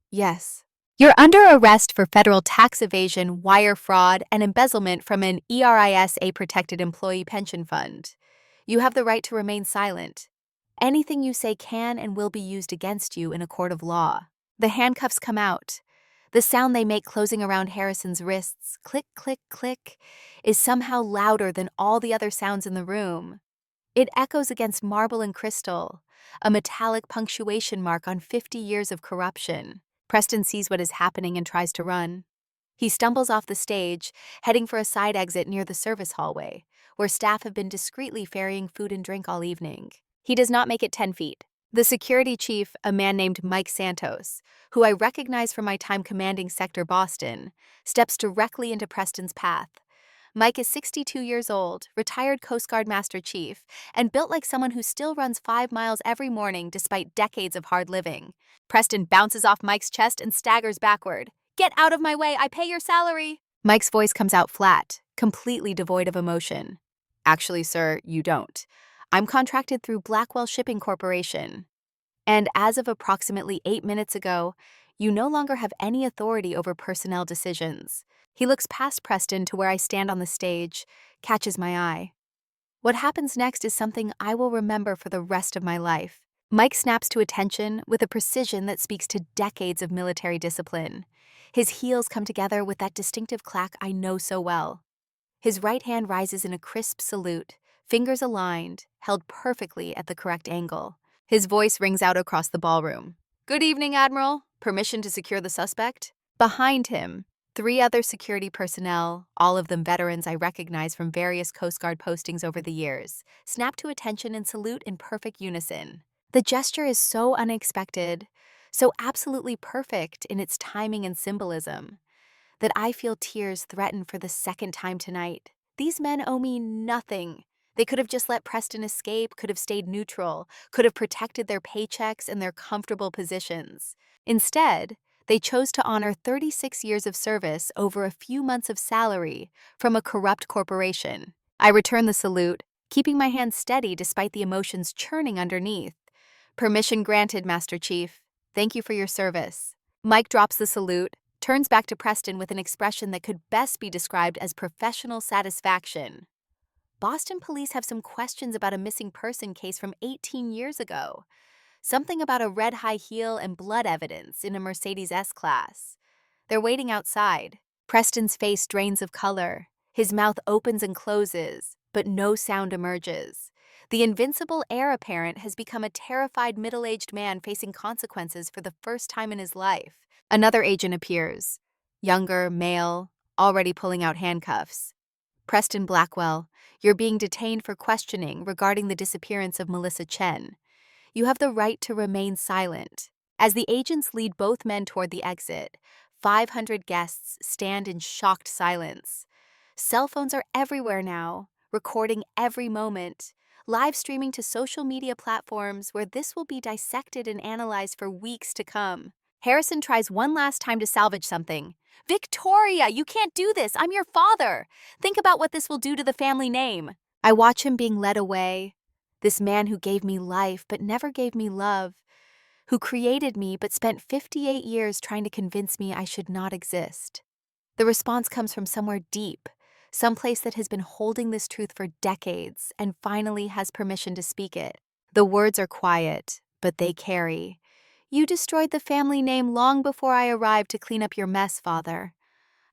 Yes. You're under arrest for federal tax evasion, wire fraud, and embezzlement from an ERISA protected employee pension fund. You have the right to remain silent. Anything you say can and will be used against you in a court of law. The handcuffs come out. The sound they make closing around Harrison's wrists, click, click, click, is somehow louder than all the other sounds in the room. It echoes against marble and crystal, a metallic punctuation mark on 50 years of corruption. Preston sees what is happening and tries to run. He stumbles off the stage, heading for a side exit near the service hallway, where staff have been discreetly ferrying food and drink all evening. He does not make it 10 feet. The security chief, a man named Mike Santos, who I recognize from my time commanding Sector Boston, steps directly into Preston's path. Mike is 62 years old, retired Coast Guard Master Chief, and built like someone who still runs 5 miles every morning despite decades of hard living. Preston bounces off Mike's chest and staggers backward. "Get out of my way, I pay your salary!" Mike's voice comes out flat, completely devoid of emotion. "Actually, sir, you don't. I'm contracted through Blackwell Shipping Corporation. And as of approximately 8 minutes ago, you no longer have any authority over personnel decisions." He looks past Preston to where I stand on the stage, catches my eye. What happens next is something I will remember for the rest of my life. Mike snaps to attention with a precision that speaks to decades of military discipline. His heels come together with that distinctive clack I know so well. His right hand rises in a crisp salute, fingers aligned, held perfectly at the correct angle. His voice rings out across the ballroom. "Good evening, Admiral. Permission to secure the suspect?" Behind him, 3 other security personnel, all of them veterans I recognize from various Coast Guard postings over the years, snap to attention and salute in perfect unison. The gesture is so unexpected, so absolutely perfect in its timing and symbolism, that I feel tears threaten for the second time tonight. These men owe me nothing. They could have just let Preston escape, could have stayed neutral, could have protected their paychecks and their comfortable positions. Instead, they chose to honor 36 years of service over a few months of salary from a corrupt corporation. I return the salute, keeping my hands steady despite the emotions churning underneath. "Permission granted, Master Chief. Thank you for your service." Mike drops the salute, turns back to Preston with an expression that could best be described as professional satisfaction. Boston police have some questions about a missing person case from 18 years ago. Something about a red high heel and blood evidence in a Mercedes S-Class. They're waiting outside. Preston's face drains of color. His mouth opens and closes, but no sound emerges. The invincible heir apparent has become a terrified middle-aged man facing consequences for the first time in his life. Another agent appears. Younger, male, already pulling out handcuffs. "Preston Blackwell, you're being detained for questioning regarding the disappearance of Melissa Chen. You have the right to remain silent." As the agents lead both men toward the exit, 500 guests stand in shocked silence. Cell phones are everywhere now, recording every moment, live streaming to social media platforms where this will be dissected and analyzed for weeks to come. Harrison tries one last time to salvage something. "Victoria, you can't do this. I'm your father. Think about what this will do to the family name." I watch him being led away. This man who gave me life but never gave me love, who created me but spent 58 years trying to convince me I should not exist. The response comes from somewhere deep, someplace that has been holding this truth for decades and finally has permission to speak it. The words are quiet, but they carry. "You destroyed the family name long before I arrived to clean up your mess, Father.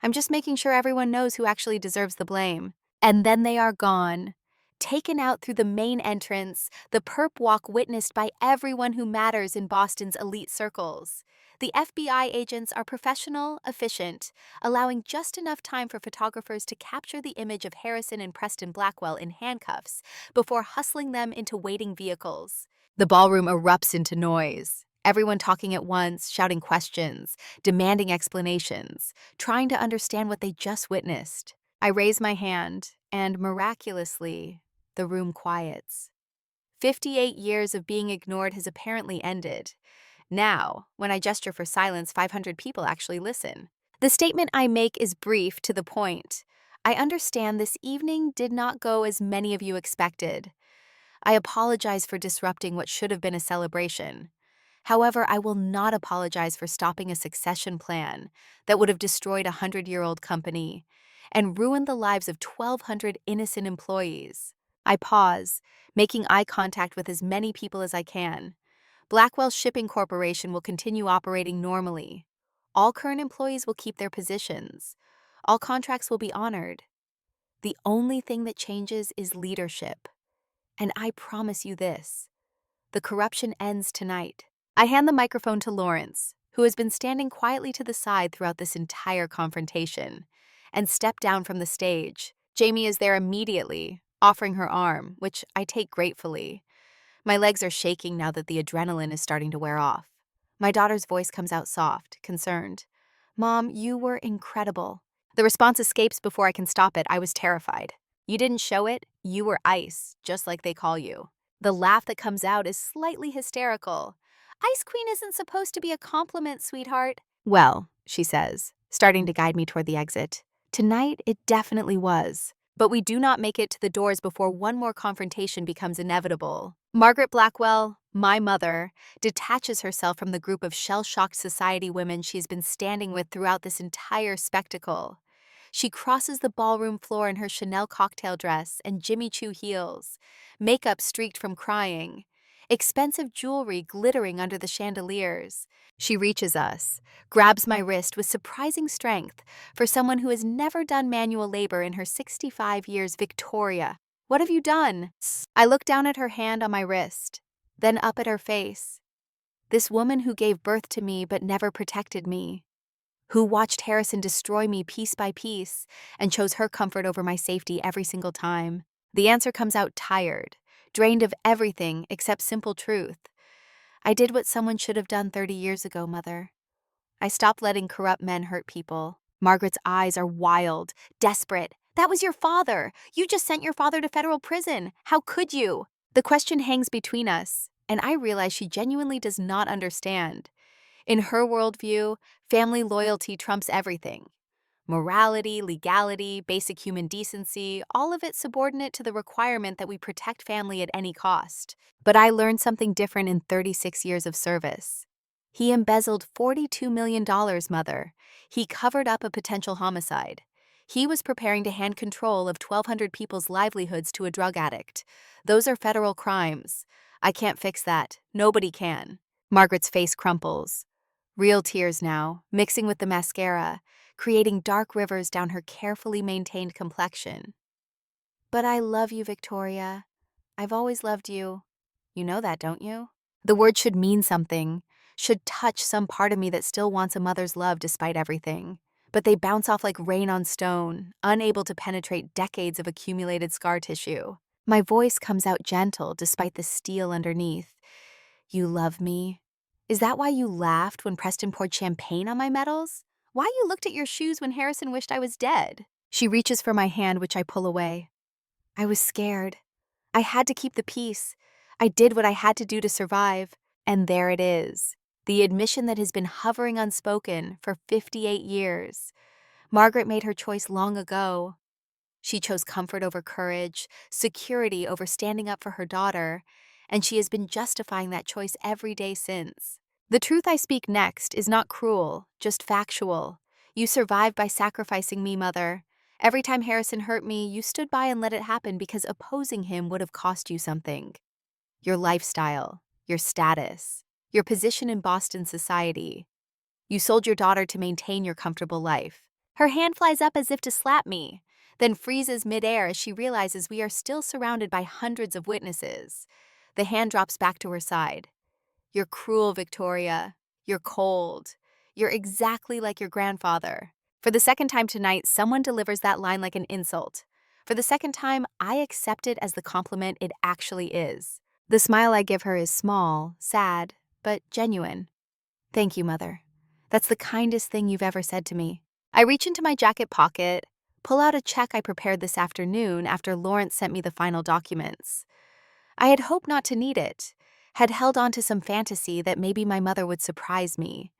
I'm just making sure everyone knows who actually deserves the blame." And then they are gone. Taken out through the main entrance, the perp walk witnessed by everyone who matters in Boston's elite circles. The FBI agents are professional, efficient, allowing just enough time for photographers to capture the image of Harrison and Preston Blackwell in handcuffs before hustling them into waiting vehicles. The ballroom erupts into noise. Everyone talking at once, shouting questions, demanding explanations, trying to understand what they just witnessed. I raise my hand, and miraculously, the room quiets. 58 years of being ignored has apparently ended. Now, when I gesture for silence, 500 people actually listen. The statement I make is brief, to the point. I understand this evening did not go as many of you expected. I apologize for disrupting what should have been a celebration. However, I will not apologize for stopping a succession plan that would have destroyed a 100-year-old company and ruined the lives of 1,200 innocent employees. I pause, making eye contact with as many people as I can. Blackwell Shipping Corporation will continue operating normally. All current employees will keep their positions. All contracts will be honored. The only thing that changes is leadership. And I promise you this: the corruption ends tonight. I hand the microphone to Lawrence, who has been standing quietly to the side throughout this entire confrontation, and step down from the stage. Jamie is there immediately, offering her arm, which I take gratefully. My legs are shaking now that the adrenaline is starting to wear off. My daughter's voice comes out soft, concerned. "Mom, you were incredible." The response escapes before I can stop it. I was terrified. "You didn't show it. You were ice, just like they call you." The laugh that comes out is slightly hysterical. "Ice Queen isn't supposed to be a compliment, sweetheart." "Well," she says, starting to guide me toward the exit. "Tonight, it definitely was. But we do not make it to the doors before one more confrontation becomes inevitable." Margaret Blackwell, my mother, detaches herself from the group of shell-shocked society women she's been standing with throughout this entire spectacle. She crosses the ballroom floor in her Chanel cocktail dress and Jimmy Choo heels, makeup streaked from crying, expensive jewelry glittering under the chandeliers. She reaches us, grabs my wrist with surprising strength for someone who has never done manual labor in her 65 years. "Victoria, what have you done?" I look down at her hand on my wrist, then up at her face. This woman who gave birth to me but never protected me, who watched Harrison destroy me piece by piece and chose her comfort over my safety every single time. The answer comes out tired, drained of everything except simple truth. "I did what someone should have done 30 years ago, Mother. I stopped letting corrupt men hurt people." Margaret's eyes are wild, desperate. "That was your father. You just sent your father to federal prison. How could you?" The question hangs between us, and I realize she genuinely does not understand. In her worldview, family loyalty trumps everything. Morality, legality, basic human decency, all of it subordinate to the requirement that we protect family at any cost. But I learned something different in 36 years of service. He embezzled $42 million, Mother. He covered up a potential homicide. He was preparing to hand control of 1,200 people's livelihoods to a drug addict. Those are federal crimes. I can't fix that. Nobody can. Margaret's face crumples. Real tears now, mixing with the mascara, creating dark rivers down her carefully maintained complexion. "But I love you, Victoria. I've always loved you. You know that, don't you?" The word should mean something, should touch some part of me that still wants a mother's love despite everything. But they bounce off like rain on stone, unable to penetrate decades of accumulated scar tissue. My voice comes out gentle despite the steel underneath. "You love me? Is that why you laughed when Preston poured champagne on my medals? Why you looked at your shoes when Harrison wished I was dead?" She reaches for my hand, which I pull away. "I was scared. I had to keep the peace. I did what I had to do to survive." And there it is, the admission that has been hovering unspoken for 58 years. Margaret made her choice long ago. She chose comfort over courage, security over standing up for her daughter, and she has been justifying that choice every day since. The truth I speak next is not cruel, just factual. You survived by sacrificing me, Mother. Every time Harrison hurt me, you stood by and let it happen because opposing him would have cost you something. Your lifestyle, your status, your position in Boston society. You sold your daughter to maintain your comfortable life. Her hand flies up as if to slap me, then freezes midair as she realizes we are still surrounded by hundreds of witnesses. The hand drops back to her side. "You're cruel, Victoria. You're cold. You're exactly like your grandfather." For the second time tonight, someone delivers that line like an insult. For the second time, I accept it as the compliment it actually is. The smile I give her is small, sad, but genuine. Thank you, Mother. That's the kindest thing you've ever said to me. I reach into my jacket pocket, pull out a check I prepared this afternoon after Lawrence sent me the final documents. I had hoped not to need it, had held on to some fantasy that maybe my mother would surprise me,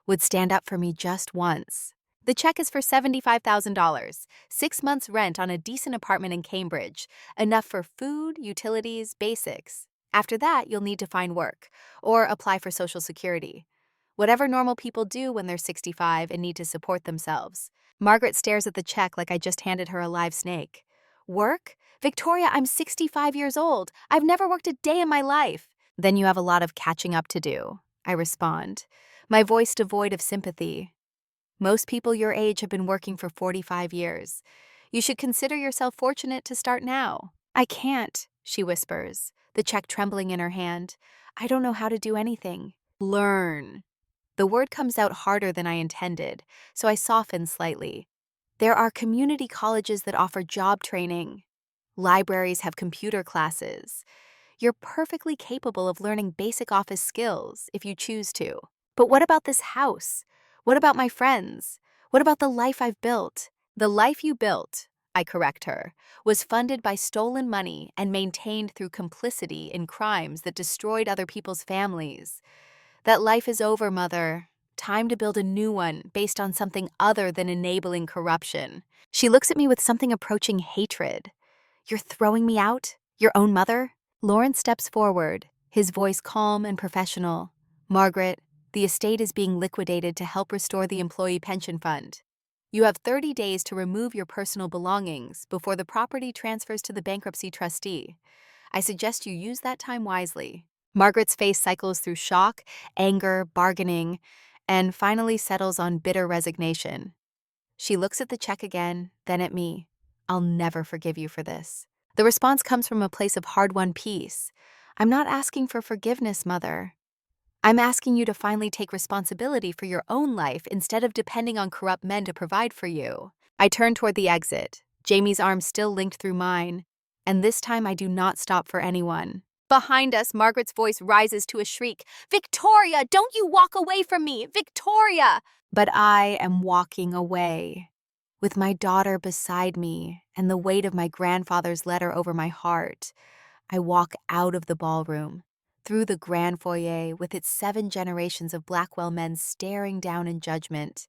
would stand up for me just once. The check is for $75,000, 6 months' rent on a decent apartment in Cambridge, enough for food, utilities, basics. After that, you'll need to find work or apply for Social Security. Whatever normal people do when they're 65 and need to support themselves. Margaret stares at the check like I just handed her a live snake. Work? Victoria, I'm 65 years old. I've never worked a day in my life. Then you have a lot of catching up to do, I respond, my voice devoid of sympathy. Most people your age have been working for 45 years. You should consider yourself fortunate to start now. I can't, she whispers, the check trembling in her hand. I don't know how to do anything. Learn. The word comes out harder than I intended, so I soften slightly. There are community colleges that offer job training. Libraries have computer classes. You're perfectly capable of learning basic office skills if you choose to. But what about this house? What about my friends? What about the life I've built? The life you built, I correct her, was funded by stolen money and maintained through complicity in crimes that destroyed other people's families. That life is over, Mother. Time to build a new one based on something other than enabling corruption. She looks at me with something approaching hatred. You're throwing me out? Your own mother? Lawrence steps forward, his voice calm and professional. Margaret, the estate is being liquidated to help restore the employee pension fund. You have 30 days to remove your personal belongings before the property transfers to the bankruptcy trustee. I suggest you use that time wisely. Margaret's face cycles through shock, anger, bargaining, and finally settles on bitter resignation. She looks at the check again, then at me. I'll never forgive you for this. The response comes from a place of hard-won peace. I'm not asking for forgiveness, Mother. I'm asking you to finally take responsibility for your own life instead of depending on corrupt men to provide for you. I turn toward the exit, Jamie's arm still linked through mine, and this time I do not stop for anyone. Behind us, Margaret's voice rises to a shriek. Victoria, don't you walk away from me! Victoria! But I am walking away, with my daughter beside me and the weight of my grandfather's letter over my heart. I walk out of the ballroom, through the grand foyer with its 7 generations of Blackwell men staring down in judgment,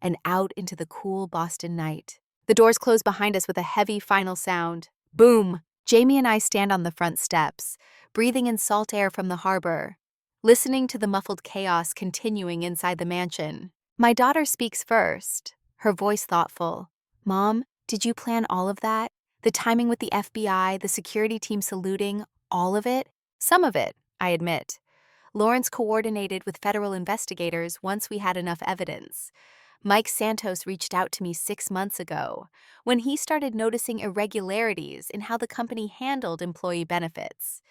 and out into the cool Boston night. The doors close behind us with a heavy final sound. Boom! Jamie and I stand on the front steps, breathing in salt air from the harbor, listening to the muffled chaos continuing inside the mansion. My daughter speaks first, her voice thoughtful. Mom, did you plan all of that? The timing with the FBI, the security team saluting, all of it? Some of it, I admit. Lawrence coordinated with federal investigators once we had enough evidence. Mike Santos reached out to me 6 months ago, when he started noticing irregularities in how the company handled employee benefits.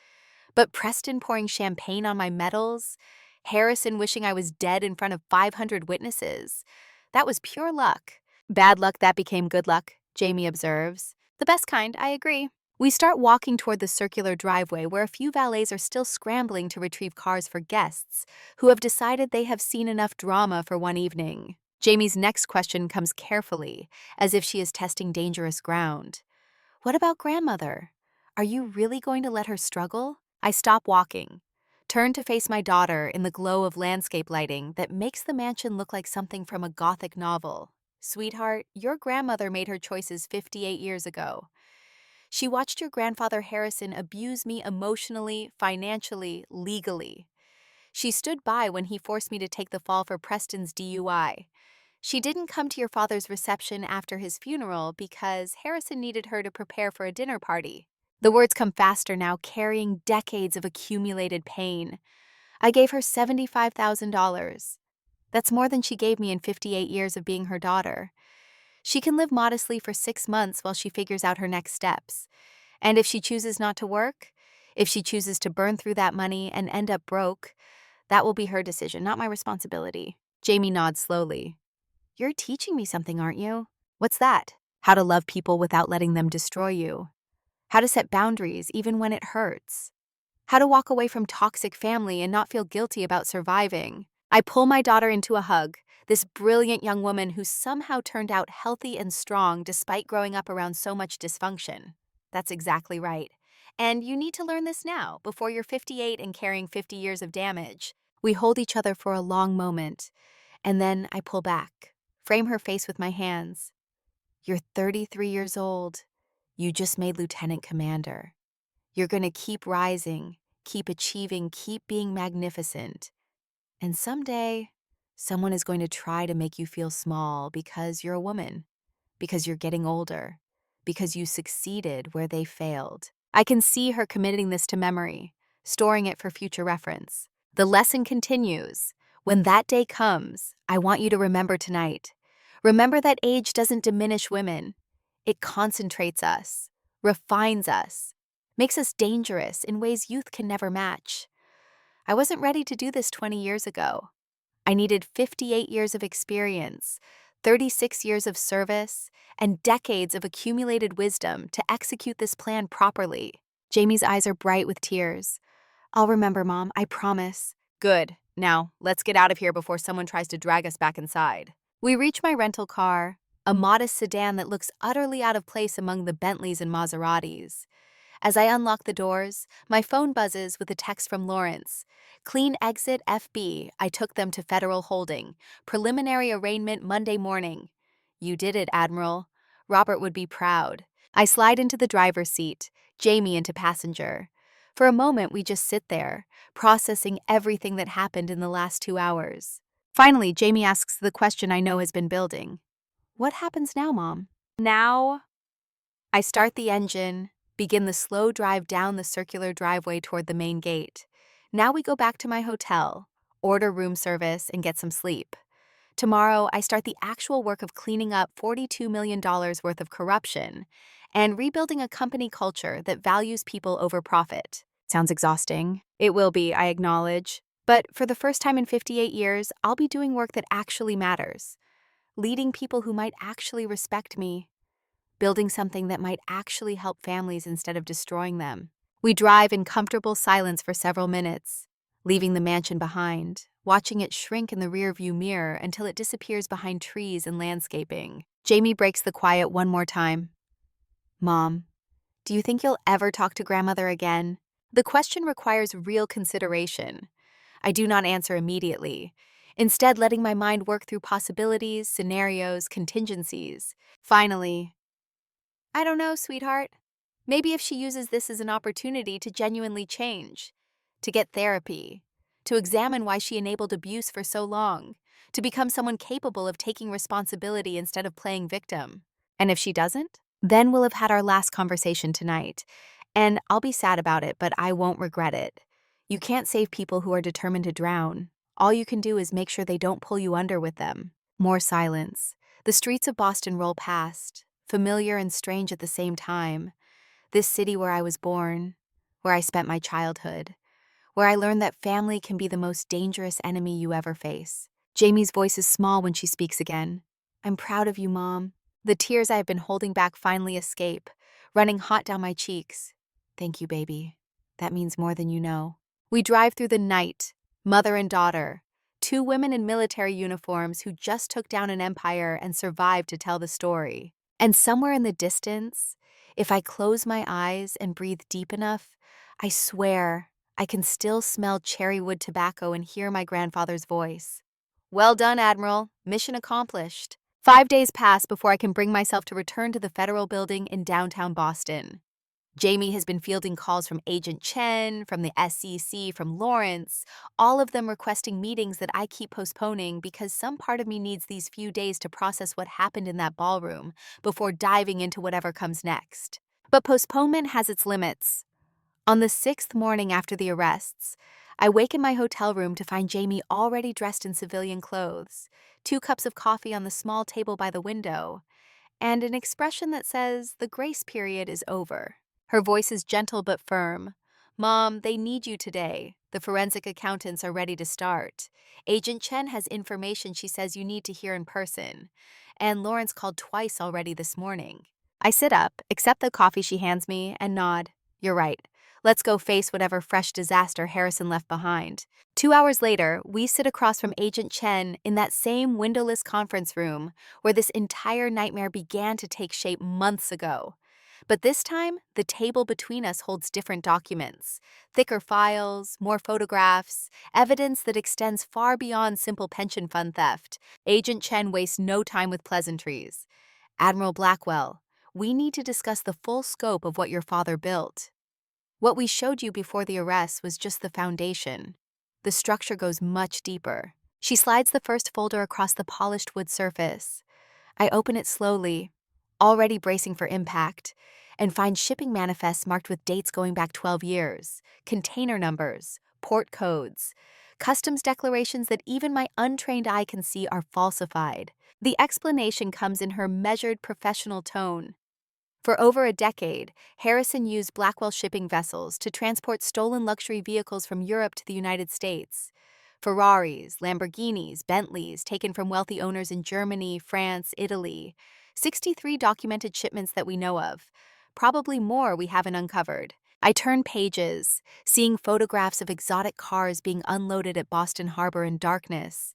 But Preston pouring champagne on my medals, Harrison wishing I was dead in front of 500 witnesses, that was pure luck. Bad luck that became good luck, Jamie observes. The best kind, I agree. We start walking toward the circular driveway where a few valets are still scrambling to retrieve cars for guests who have decided they have seen enough drama for one evening. Jamie's next question comes carefully, as if she is testing dangerous ground. What about grandmother? Are you really going to let her struggle? I stop walking, turn to face my daughter in the glow of landscape lighting that makes the mansion look like something from a Gothic novel. Sweetheart, your grandmother made her choices 58 years ago. She watched your grandfather Harrison abuse me emotionally, financially, legally. She stood by when he forced me to take the fall for Preston's DUI. She didn't come to your father's reception after his funeral because Harrison needed her to prepare for a dinner party. The words come faster now, carrying decades of accumulated pain. I gave her $75,000. That's more than she gave me in 58 years of being her daughter. She can live modestly for 6 months while she figures out her next steps. And if she chooses not to work, if she chooses to burn through that money and end up broke, that will be her decision, not my responsibility. Jamie nods slowly. You're teaching me something, aren't you? What's that? How to love people without letting them destroy you. How to set boundaries even when it hurts. how to walk away from toxic family and not feel guilty about surviving. I pull my daughter into a hug, this brilliant young woman who somehow turned out healthy and strong despite growing up around so much dysfunction. That's exactly right. And you need to learn this now, before you're 58 and carrying 50 years of damage. We hold each other for a long moment, and then I pull back, frame her face with my hands. You're 33 years old. You just made lieutenant commander. You're going to keep rising, keep achieving, keep being magnificent. And someday, someone is going to try to make you feel small because you're a woman, because you're getting older, because you succeeded where they failed. I can see her committing this to memory, storing it for future reference. The lesson continues. When that day comes, I want you to remember tonight. Remember that age doesn't diminish women. It concentrates us, refines us, makes us dangerous in ways youth can never match. I wasn't ready to do this 20 years ago. I needed 58 years of experience, 36 years of service, and decades of accumulated wisdom to execute this plan properly. Jamie's eyes are bright with tears. I'll remember, Mom, I promise. Good. Now, let's get out of here before someone tries to drag us back inside. We reach my rental car, a modest sedan that looks utterly out of place among the Bentleys and Maseratis. As I unlock the doors, my phone buzzes with a text from Lawrence. Clean exit FB. I took them to federal holding. Preliminary arraignment Monday morning. You did it, Admiral. Robert would be proud. I slide into the driver's seat, Jamie into passenger. For a moment, we just sit there, processing everything that happened in the last 2 hours. Finally, Jamie asks the question I know has been building. What happens now, Mom? Now, I start the engine, begin the slow drive down the circular driveway toward the main gate. Now we go back to my hotel, order room service, and get some sleep. Tomorrow, I start the actual work of cleaning up $42 million worth of corruption and rebuilding a company culture that values people over profit. Sounds exhausting. It will be, I acknowledge. But for the first time in 58 years, I'll be doing work that actually matters. Leading people who might actually respect me. Building something that might actually help families instead of destroying them. We drive in comfortable silence for several minutes, leaving the mansion behind, watching it shrink in the rearview mirror until it disappears behind trees and landscaping. Jamie breaks the quiet one more time. Mom, do you think you'll ever talk to grandmother again? The question requires real consideration. I do not answer immediately, instead letting my mind work through possibilities, scenarios, contingencies. Finally, I don't know, sweetheart. Maybe if she uses this as an opportunity to genuinely change, to get therapy, to examine why she enabled abuse for so long, to become someone capable of taking responsibility instead of playing victim. And if she doesn't, then we'll have had our last conversation tonight. And I'll be sad about it, but I won't regret it. You can't save people who are determined to drown. All you can do is make sure they don't pull you under with them. More silence. The streets of Boston roll past, familiar and strange at the same time. This city where I was born, where I spent my childhood, where I learned that family can be the most dangerous enemy you ever face. Jamie's voice is small when she speaks again. I'm proud of you, Mom. The tears I have been holding back finally escape, running hot down my cheeks. Thank you, baby. That means more than you know. We drive through the night, mother and daughter, two women in military uniforms who just took down an empire and survived to tell the story. And somewhere in the distance, if I close my eyes and breathe deep enough, I swear I can still smell cherrywood tobacco and hear my grandfather's voice. Well done, Admiral. Mission accomplished. 5 days pass before I can bring myself to return to the federal building in downtown Boston. Jamie has been fielding calls from Agent Chen, from the SEC, from Lawrence, all of them requesting meetings that I keep postponing because some part of me needs these few days to process what happened in that ballroom before diving into whatever comes next. But postponement has its limits. On the 6th morning after the arrests, I wake in my hotel room to find Jamie already dressed in civilian clothes, 2 cups of coffee on the small table by the window, and an expression that says the grace period is over. Her voice is gentle but firm. Mom, they need you today. The forensic accountants are ready to start. Agent Chen has information she says you need to hear in person. And Lawrence called twice already this morning. I sit up, accept the coffee she hands me, and nod. You're right. Let's go face whatever fresh disaster Harrison left behind. 2 hours later, we sit across from Agent Chen in that same windowless conference room where this entire nightmare began to take shape months ago. But this time, the table between us holds different documents, thicker files, more photographs, evidence that extends far beyond simple pension fund theft. Agent Chen wastes no time with pleasantries. Admiral Blackwell, we need to discuss the full scope of what your father built. What we showed you before the arrest was just the foundation. The structure goes much deeper. She slides the first folder across the polished wood surface. I open it slowly, already bracing for impact, and find shipping manifests marked with dates going back 12 years, container numbers, port codes, customs declarations that even my untrained eye can see are falsified. The explanation comes in her measured professional tone. For over a decade, Harrison used Blackwell shipping vessels to transport stolen luxury vehicles from Europe to the United States. Ferraris, Lamborghinis, Bentleys taken from wealthy owners in Germany, France, Italy. 63 documented shipments that we know of. Probably more we haven't uncovered. I turn pages, seeing photographs of exotic cars being unloaded at Boston Harbor in darkness.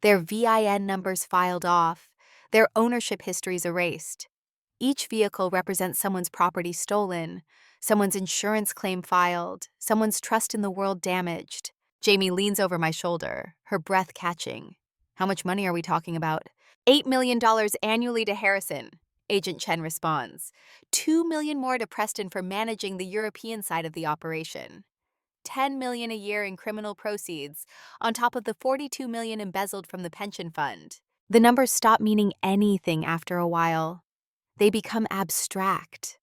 Their VIN numbers filed off, their ownership histories erased. Each vehicle represents someone's property stolen, someone's insurance claim filed, someone's trust in the world damaged. Jamie leans over my shoulder, her breath catching. How much money are we talking about? $8 million annually to Harrison, Agent Chen responds. $2 million more to Preston for managing the European side of the operation. $10 million a year in criminal proceeds, on top of the $42 million embezzled from the pension fund. The numbers stop meaning anything after a while. They become abstract,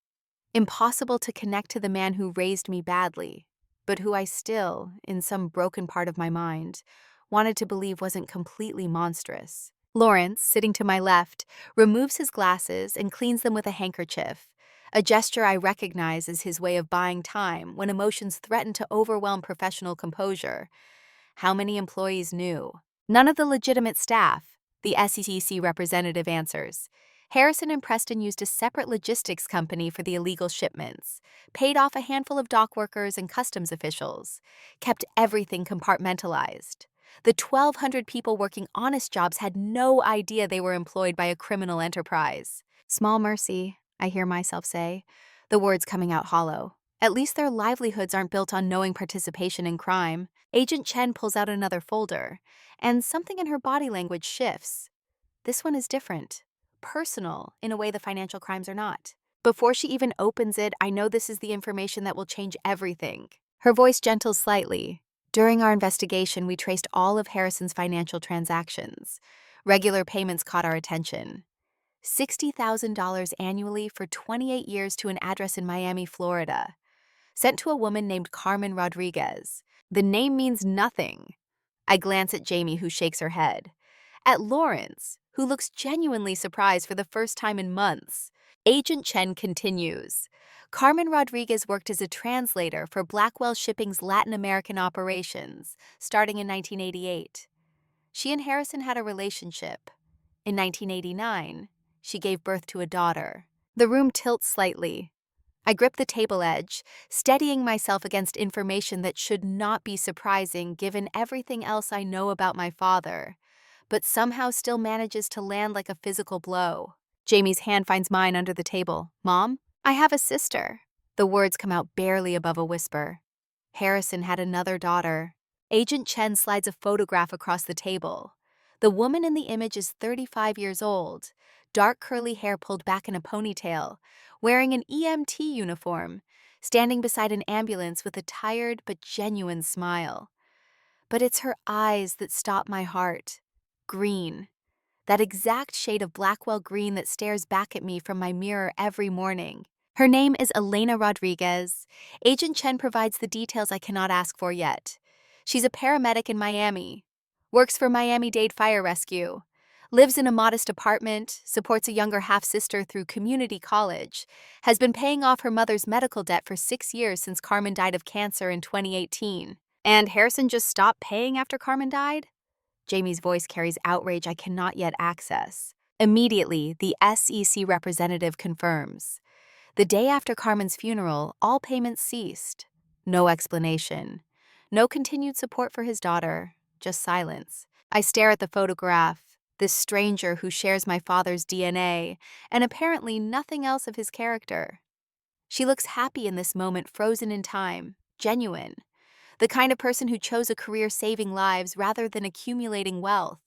impossible to connect to the man who raised me badly, but who I still, in some broken part of my mind, wanted to believe wasn't completely monstrous. Lawrence, sitting to my left, removes his glasses and cleans them with a handkerchief, a gesture I recognize as his way of buying time when emotions threaten to overwhelm professional composure. How many employees knew? None of the legitimate staff, the SEC representative answers. Harrison and Preston used a separate logistics company for the illegal shipments, paid off a handful of dock workers and customs officials, kept everything compartmentalized. The 1,200 people working honest jobs had no idea they were employed by a criminal enterprise. Small mercy, I hear myself say, the words coming out hollow. At least their livelihoods aren't built on knowing participation in crime. Agent Chen pulls out another folder, and something in her body language shifts. This one is different. Personal, in a way the financial crimes are not. Before she even opens it, I know this is the information that will change everything. Her voice gentles slightly. During our investigation, we traced all of Harrison's financial transactions. Regular payments caught our attention. $60,000 annually for 28 years to an address in Miami, Florida. Sent to a woman named Carmen Rodriguez. The name means nothing. I glance at Jamie, who shakes her head. At Lawrence, who looks genuinely surprised for the first time in months. Agent Chen continues. Carmen Rodriguez worked as a translator for Blackwell Shipping's Latin American operations, starting in 1988. She and Harrison had a relationship. In 1989, she gave birth to a daughter. The room tilts slightly. I grip the table edge, steadying myself against information that should not be surprising given everything else I know about my father, but somehow still manages to land like a physical blow. Jamie's hand finds mine under the table. Mom, I have a sister. The words come out barely above a whisper. Harrison had another daughter. Agent Chen slides a photograph across the table. The woman in the image is 35 years old, dark curly hair pulled back in a ponytail, wearing an EMT uniform, standing beside an ambulance with a tired but genuine smile. But it's her eyes that stop my heart. Green. That exact shade of Blackwell green that stares back at me from my mirror every morning. Her name is Elena Rodriguez. Agent Chen provides the details I cannot ask for yet. She's a paramedic in Miami, works for Miami-Dade Fire Rescue, lives in a modest apartment, supports a younger half-sister through community college, has been paying off her mother's medical debt for 6 years since Carmen died of cancer in 2018. And Harrison just stopped paying after Carmen died? Jamie's voice carries outrage I cannot yet access. Immediately, the SEC representative confirms. The day after Carmen's funeral, all payments ceased. No explanation. No continued support for his daughter, just silence. I stare at the photograph, this stranger who shares my father's DNA, and apparently nothing else of his character. She looks happy in this moment, frozen in time, genuine. The kind of person who chose a career saving lives rather than accumulating wealth.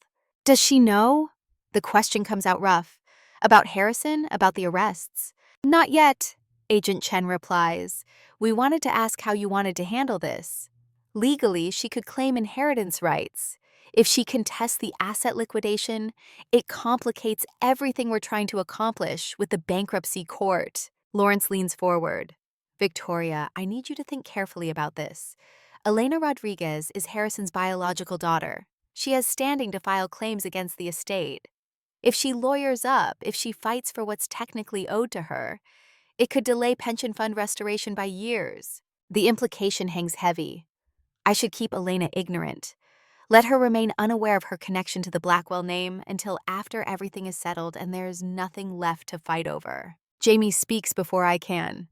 Does she know? The question comes out rough. About Harrison, about the arrests. Not yet, Agent Chen replies. We wanted to ask how you wanted to handle this. Legally, she could claim inheritance rights. If she contests the asset liquidation, it complicates everything we're trying to accomplish with the bankruptcy court. Lawrence leans forward. Victoria, I need you to think carefully about this. Elena Rodriguez is Harrison's biological daughter. She has standing to file claims against the estate. If she lawyers up, if she fights for what's technically owed to her, it could delay pension fund restoration by years. The implication hangs heavy. I should keep Elena ignorant. Let her remain unaware of her connection to the Blackwell name until after everything is settled and there is nothing left to fight over. Jamie speaks before I can.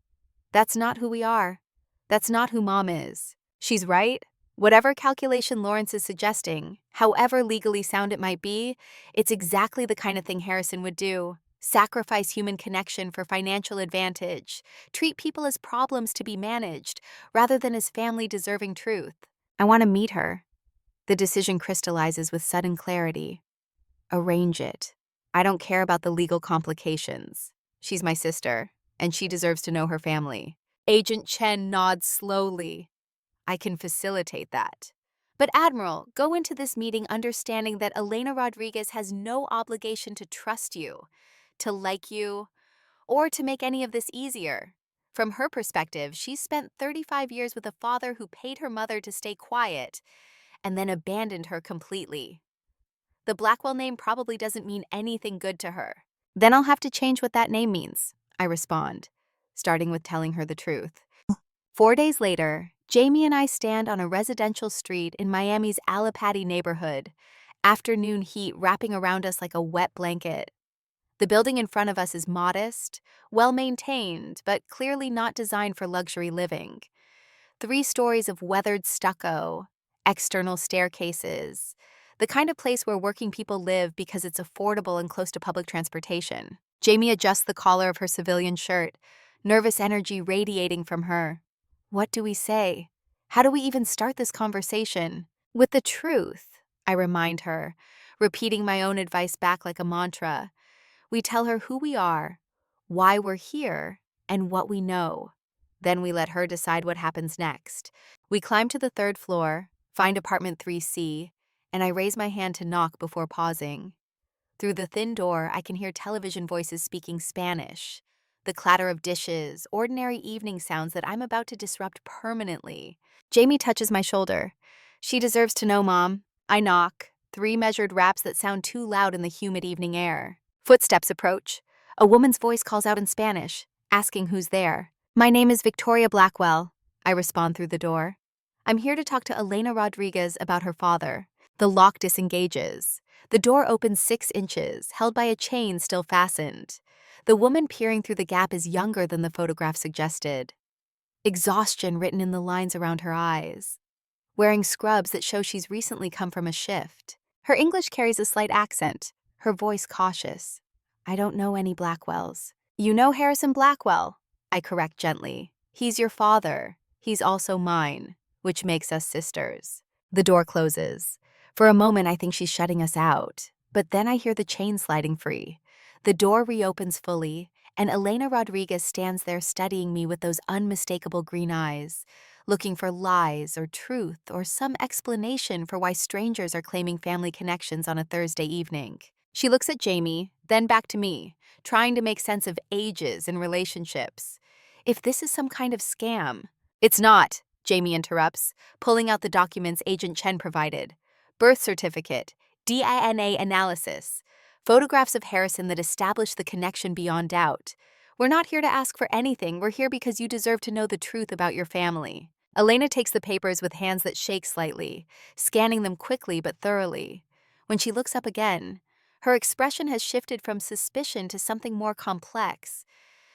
That's not who we are. That's not who Mom is. She's right. Whatever calculation Lawrence is suggesting, however legally sound it might be, it's exactly the kind of thing Harrison would do. Sacrifice human connection for financial advantage. Treat people as problems to be managed, rather than as family deserving truth. I want to meet her. The decision crystallizes with sudden clarity. Arrange it. I don't care about the legal complications. She's my sister, and she deserves to know her family. Agent Chen nods slowly. I can facilitate that. But Admiral, go into this meeting understanding that Elena Rodriguez has no obligation to trust you, to like you, or to make any of this easier. From her perspective, she's spent 35 years with a father who paid her mother to stay quiet and then abandoned her completely. The Blackwell name probably doesn't mean anything good to her. Then I'll have to change what that name means, I respond, starting with telling her the truth. 4 days later, Jamie and I stand on a residential street in Miami's Alapati neighborhood, afternoon heat wrapping around us like a wet blanket. The building in front of us is modest, well-maintained, but clearly not designed for luxury living. 3 stories of weathered stucco, external staircases, the kind of place where working people live because it's affordable and close to public transportation. Jamie adjusts the collar of her civilian shirt, nervous energy radiating from her. What do we say? How do we even start this conversation? With the truth, I remind her, repeating my own advice back like a mantra. We tell her who we are, why we're here, and what we know. Then we let her decide what happens next. We climb to the 3rd floor, find apartment 3C, and I raise my hand to knock before pausing. Through the thin door, I can hear television voices speaking Spanish, the clatter of dishes, ordinary evening sounds that I'm about to disrupt permanently. Jamie touches my shoulder. She deserves to know, Mom. I knock, 3 measured raps that sound too loud in the humid evening air. Footsteps approach. A woman's voice calls out in Spanish, asking who's there. My name is Victoria Blackwell, I respond through the door. I'm here to talk to Elena Rodriguez about her father. The lock disengages. The door opens 6 inches, held by a chain still fastened. The woman peering through the gap is younger than the photograph suggested. Exhaustion written in the lines around her eyes. Wearing scrubs that show she's recently come from a shift. Her English carries a slight accent, her voice cautious. I don't know any Blackwells. You know Harrison Blackwell, I correct gently. He's your father. He's also mine, which makes us sisters. The door closes. For a moment, I think she's shutting us out. But then I hear the chain sliding free. The door reopens fully, and Elena Rodriguez stands there studying me with those unmistakable green eyes, looking for lies or truth or some explanation for why strangers are claiming family connections on a Thursday evening. She looks at Jamie, then back to me, trying to make sense of ages and relationships. If this is some kind of scam. It's not, Jamie interrupts, pulling out the documents Agent Chen provided. Birth certificate, DNA analysis, photographs of Harrison that establish the connection beyond doubt. We're not here to ask for anything. We're here because you deserve to know the truth about your family. Elena takes the papers with hands that shake slightly, scanning them quickly but thoroughly. When she looks up again, her expression has shifted from suspicion to something more complex.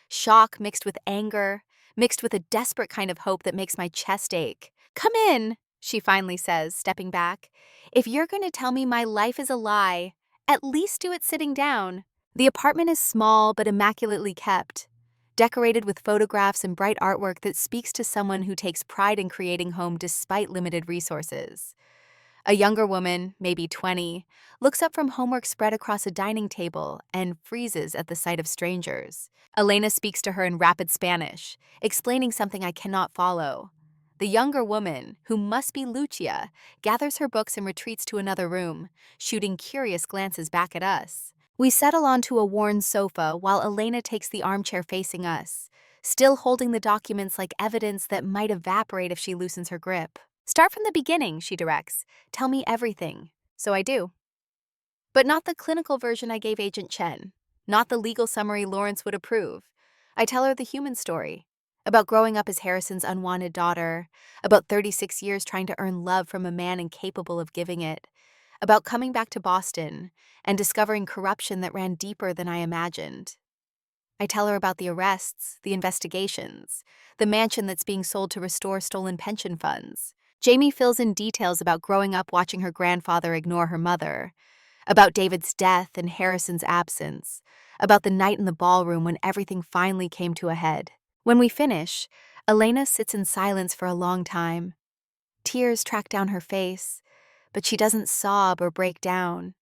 Shock mixed with anger, mixed with a desperate kind of hope that makes my chest ache. "Come in," she finally says, stepping back. "If you're going to tell me my life is a lie, at least do it sitting down." The apartment is small but immaculately kept, decorated with photographs and bright artwork that speaks to someone who takes pride in creating home despite limited resources. A younger woman, maybe 20, looks up from homework spread across a dining table and freezes at the sight of strangers. Elena speaks to her in rapid Spanish, explaining something I cannot follow. The younger woman, who must be Lucia, gathers her books and retreats to another room, shooting curious glances back at us. We settle onto a worn sofa while Elena takes the armchair facing us, still holding the documents like evidence that might evaporate if she loosens her grip. "Start from the beginning," she directs. "Tell me everything." So I do. But not the clinical version I gave Agent Chen. Not the legal summary Lawrence would approve. I tell her the human story. About growing up as Harrison's unwanted daughter. About 36 years trying to earn love from a man incapable of giving it. About coming back to Boston and discovering corruption that ran deeper than I imagined. I tell her about the arrests, the investigations, the mansion that's being sold to restore stolen pension funds. Jamie fills in details about growing up watching her grandfather ignore her mother, about David's death and Harrison's absence, about the night in the ballroom when everything finally came to a head. When we finish, Elena sits in silence for a long time. Tears track down her face, but she doesn't sob or break down,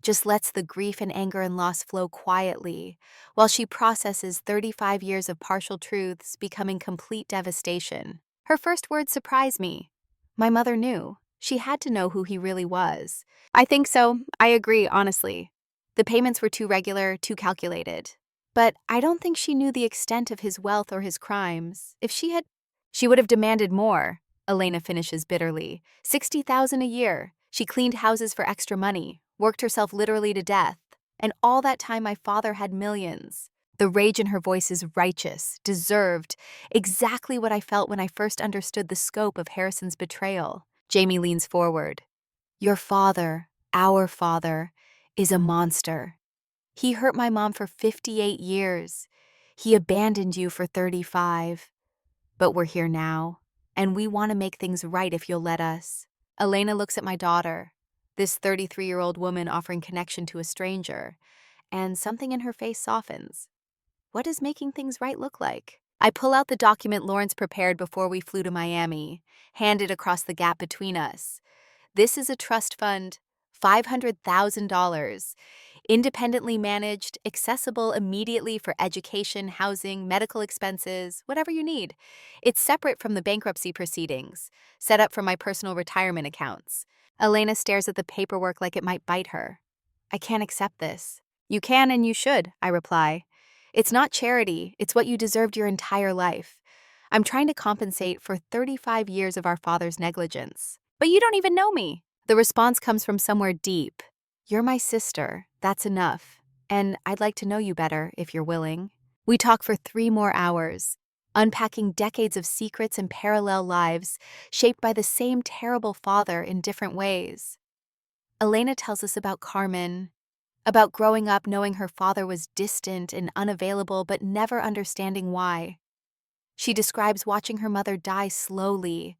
just lets the grief and anger and loss flow quietly while she processes 35 years of partial truths becoming complete devastation. Her first words surprise me. My mother knew. She had to know who he really was. I think so. I agree, honestly. The payments were too regular, too calculated. But I don't think she knew the extent of his wealth or his crimes. If she had, she would have demanded more, Elena finishes bitterly. 60,000 a year. She cleaned houses for extra money, worked herself literally to death. And all that time my father had millions. The rage in her voice is righteous, deserved, exactly what I felt when I first understood the scope of Harrison's betrayal. Jamie leans forward. Your father, our father, is a monster. He hurt my mom for 58 years. He abandoned you for 35. But we're here now, and we want to make things right if you'll let us. Elena looks at my daughter, this 33-year-old woman offering connection to a stranger, and something in her face softens. What does making things right look like? I pull out the document Lawrence prepared before we flew to Miami, hand it across the gap between us. This is a trust fund, $500,000, independently managed, accessible immediately for education, housing, medical expenses, whatever you need. It's separate from the bankruptcy proceedings, set up for my personal retirement accounts. Elena stares at the paperwork like it might bite her. I can't accept this. You can and you should, I reply. It's not charity, it's what you deserved your entire life. I'm trying to compensate for 35 years of our father's negligence. But you don't even know me. The response comes from somewhere deep. You're my sister, that's enough. And I'd like to know you better, if you're willing. We talk for 3 more hours, unpacking decades of secrets and parallel lives, shaped by the same terrible father in different ways. Elena tells us about Carmen, about growing up knowing her father was distant and unavailable but never understanding why. She describes watching her mother die slowly,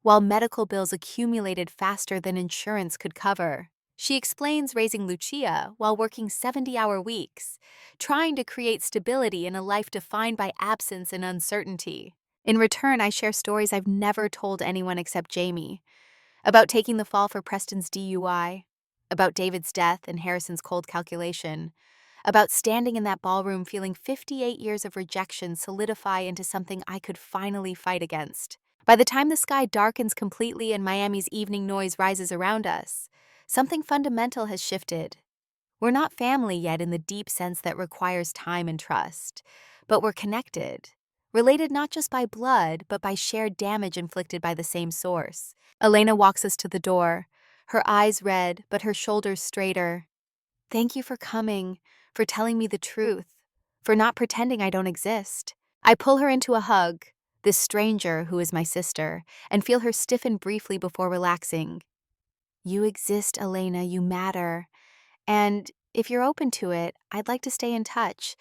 while medical bills accumulated faster than insurance could cover. She explains raising Lucia while working 70-hour weeks, trying to create stability in a life defined by absence and uncertainty. In return, I share stories I've never told anyone except Jamie, about taking the fall for Preston's DUI, about David's death and Harrison's cold calculation, about standing in that ballroom feeling 58 years of rejection solidify into something I could finally fight against. By the time the sky darkens completely and Miami's evening noise rises around us, something fundamental has shifted. We're not family yet in the deep sense that requires time and trust, but we're connected. Related not just by blood, but by shared damage inflicted by the same source. Elena walks us to the door, her eyes red, but her shoulders straighter. Thank you for coming, for telling me the truth, for not pretending I don't exist. I pull her into a hug, this stranger who is my sister, and feel her stiffen briefly before relaxing. You exist, Elena, you matter. And if you're open to it, I'd like to stay in touch.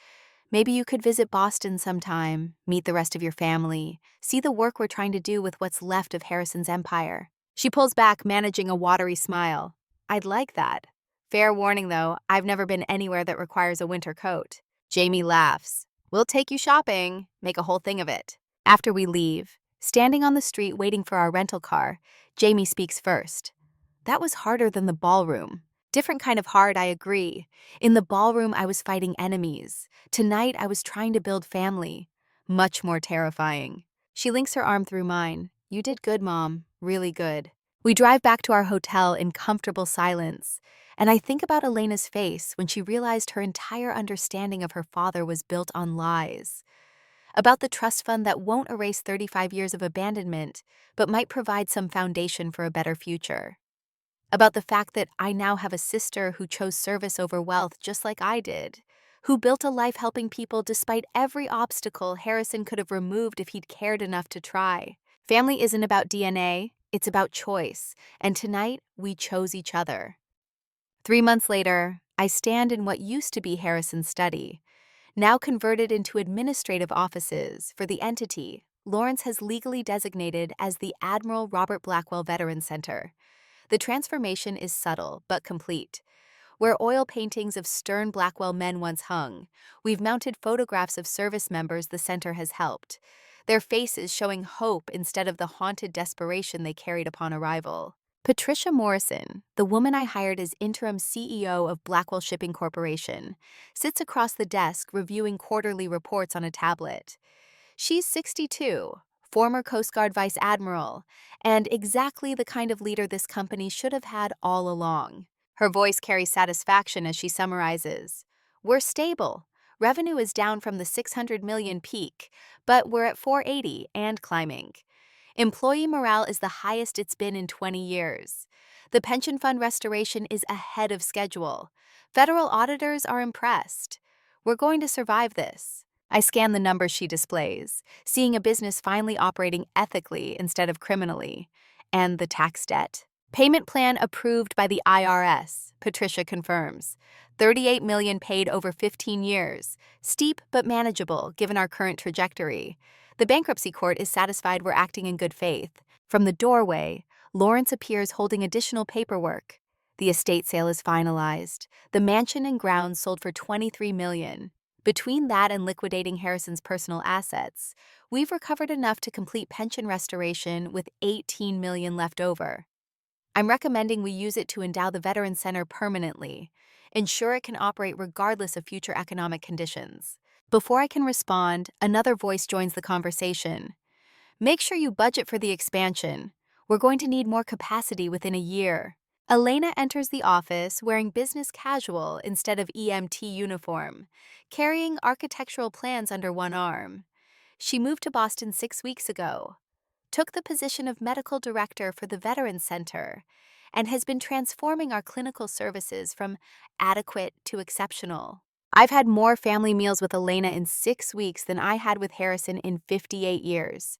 Maybe you could visit Boston sometime, meet the rest of your family, see the work we're trying to do with what's left of Harrison's empire. She pulls back, managing a watery smile. I'd like that. Fair warning, though, I've never been anywhere that requires a winter coat. Jamie laughs. We'll take you shopping, make a whole thing of it. After we leave, standing on the street waiting for our rental car, Jamie speaks first. That was harder than the ballroom. Different kind of hard, I agree. In the ballroom, I was fighting enemies. Tonight, I was trying to build family. Much more terrifying. She links her arm through mine. You did good, Mom. Really good. We drive back to our hotel in comfortable silence, and I think about Elena's face when she realized her entire understanding of her father was built on lies. About the trust fund that won't erase 35 years of abandonment, but might provide some foundation for a better future. About the fact that I now have a sister who chose service over wealth just like I did, who built a life helping people despite every obstacle Harrison could have removed if he'd cared enough to try. Family isn't about DNA, it's about choice, and tonight we chose each other. 3 months later, I stand in what used to be Harrison's study, now converted into administrative offices for the entity Lawrence has legally designated as the Admiral Robert Blackwell Veterans Center. The transformation is subtle but complete. Where oil paintings of stern Blackwell men once hung, we've mounted photographs of service members the center has helped, their faces showing hope instead of the haunted desperation they carried upon arrival. Patricia Morrison, the woman I hired as interim CEO of Blackwell Shipping Corporation, sits across the desk reviewing quarterly reports on a tablet. She's 62, former Coast Guard Vice Admiral, and exactly the kind of leader this company should have had all along. Her voice carries satisfaction as she summarizes. We're stable. Revenue is down from the 600 million peak, but we're at 480 and climbing. Employee morale is the highest it's been in 20 years. The pension fund restoration is ahead of schedule. Federal auditors are impressed. We're going to survive this. I scan the numbers she displays, seeing a business finally operating ethically instead of criminally. And the tax debt? Payment plan approved by the IRS, Patricia confirms. 38 million paid over 15 years. Steep but manageable given our current trajectory. The bankruptcy court is satisfied we're acting in good faith. From the doorway, Lawrence appears holding additional paperwork. The estate sale is finalized. The mansion and grounds sold for $23 million. Between that and liquidating Harrison's personal assets, we've recovered enough to complete pension restoration with $18 million left over. I'm recommending we use it to endow the Veterans Center permanently, ensure it can operate regardless of future economic conditions. Before I can respond, another voice joins the conversation. Make sure you budget for the expansion. We're going to need more capacity within a year. Elena enters the office wearing business casual instead of EMT uniform, carrying architectural plans under one arm. She moved to Boston 6 weeks ago, took the position of medical director for the Veterans Center, and has been transforming our clinical services from adequate to exceptional. I've had more family meals with Elena in 6 weeks than I had with Harrison in 58 years.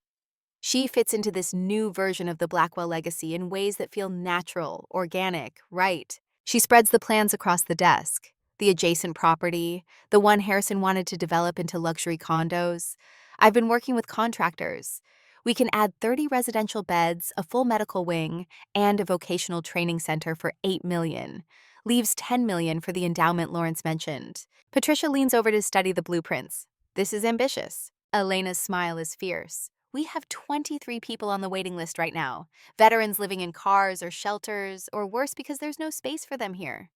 She fits into this new version of the Blackwell legacy in ways that feel natural, organic, right. She spreads the plans across the desk. The adjacent property, the one Harrison wanted to develop into luxury condos. I've been working with contractors. We can add 30 residential beds, a full medical wing, and a vocational training center for $8 million. Leaves $10 million for the endowment Lawrence mentioned. Patricia leans over to study the blueprints. This is ambitious. Elena's smile is fierce. We have 23 people on the waiting list right now. Veterans living in cars or shelters, or worse because there's no space for them here.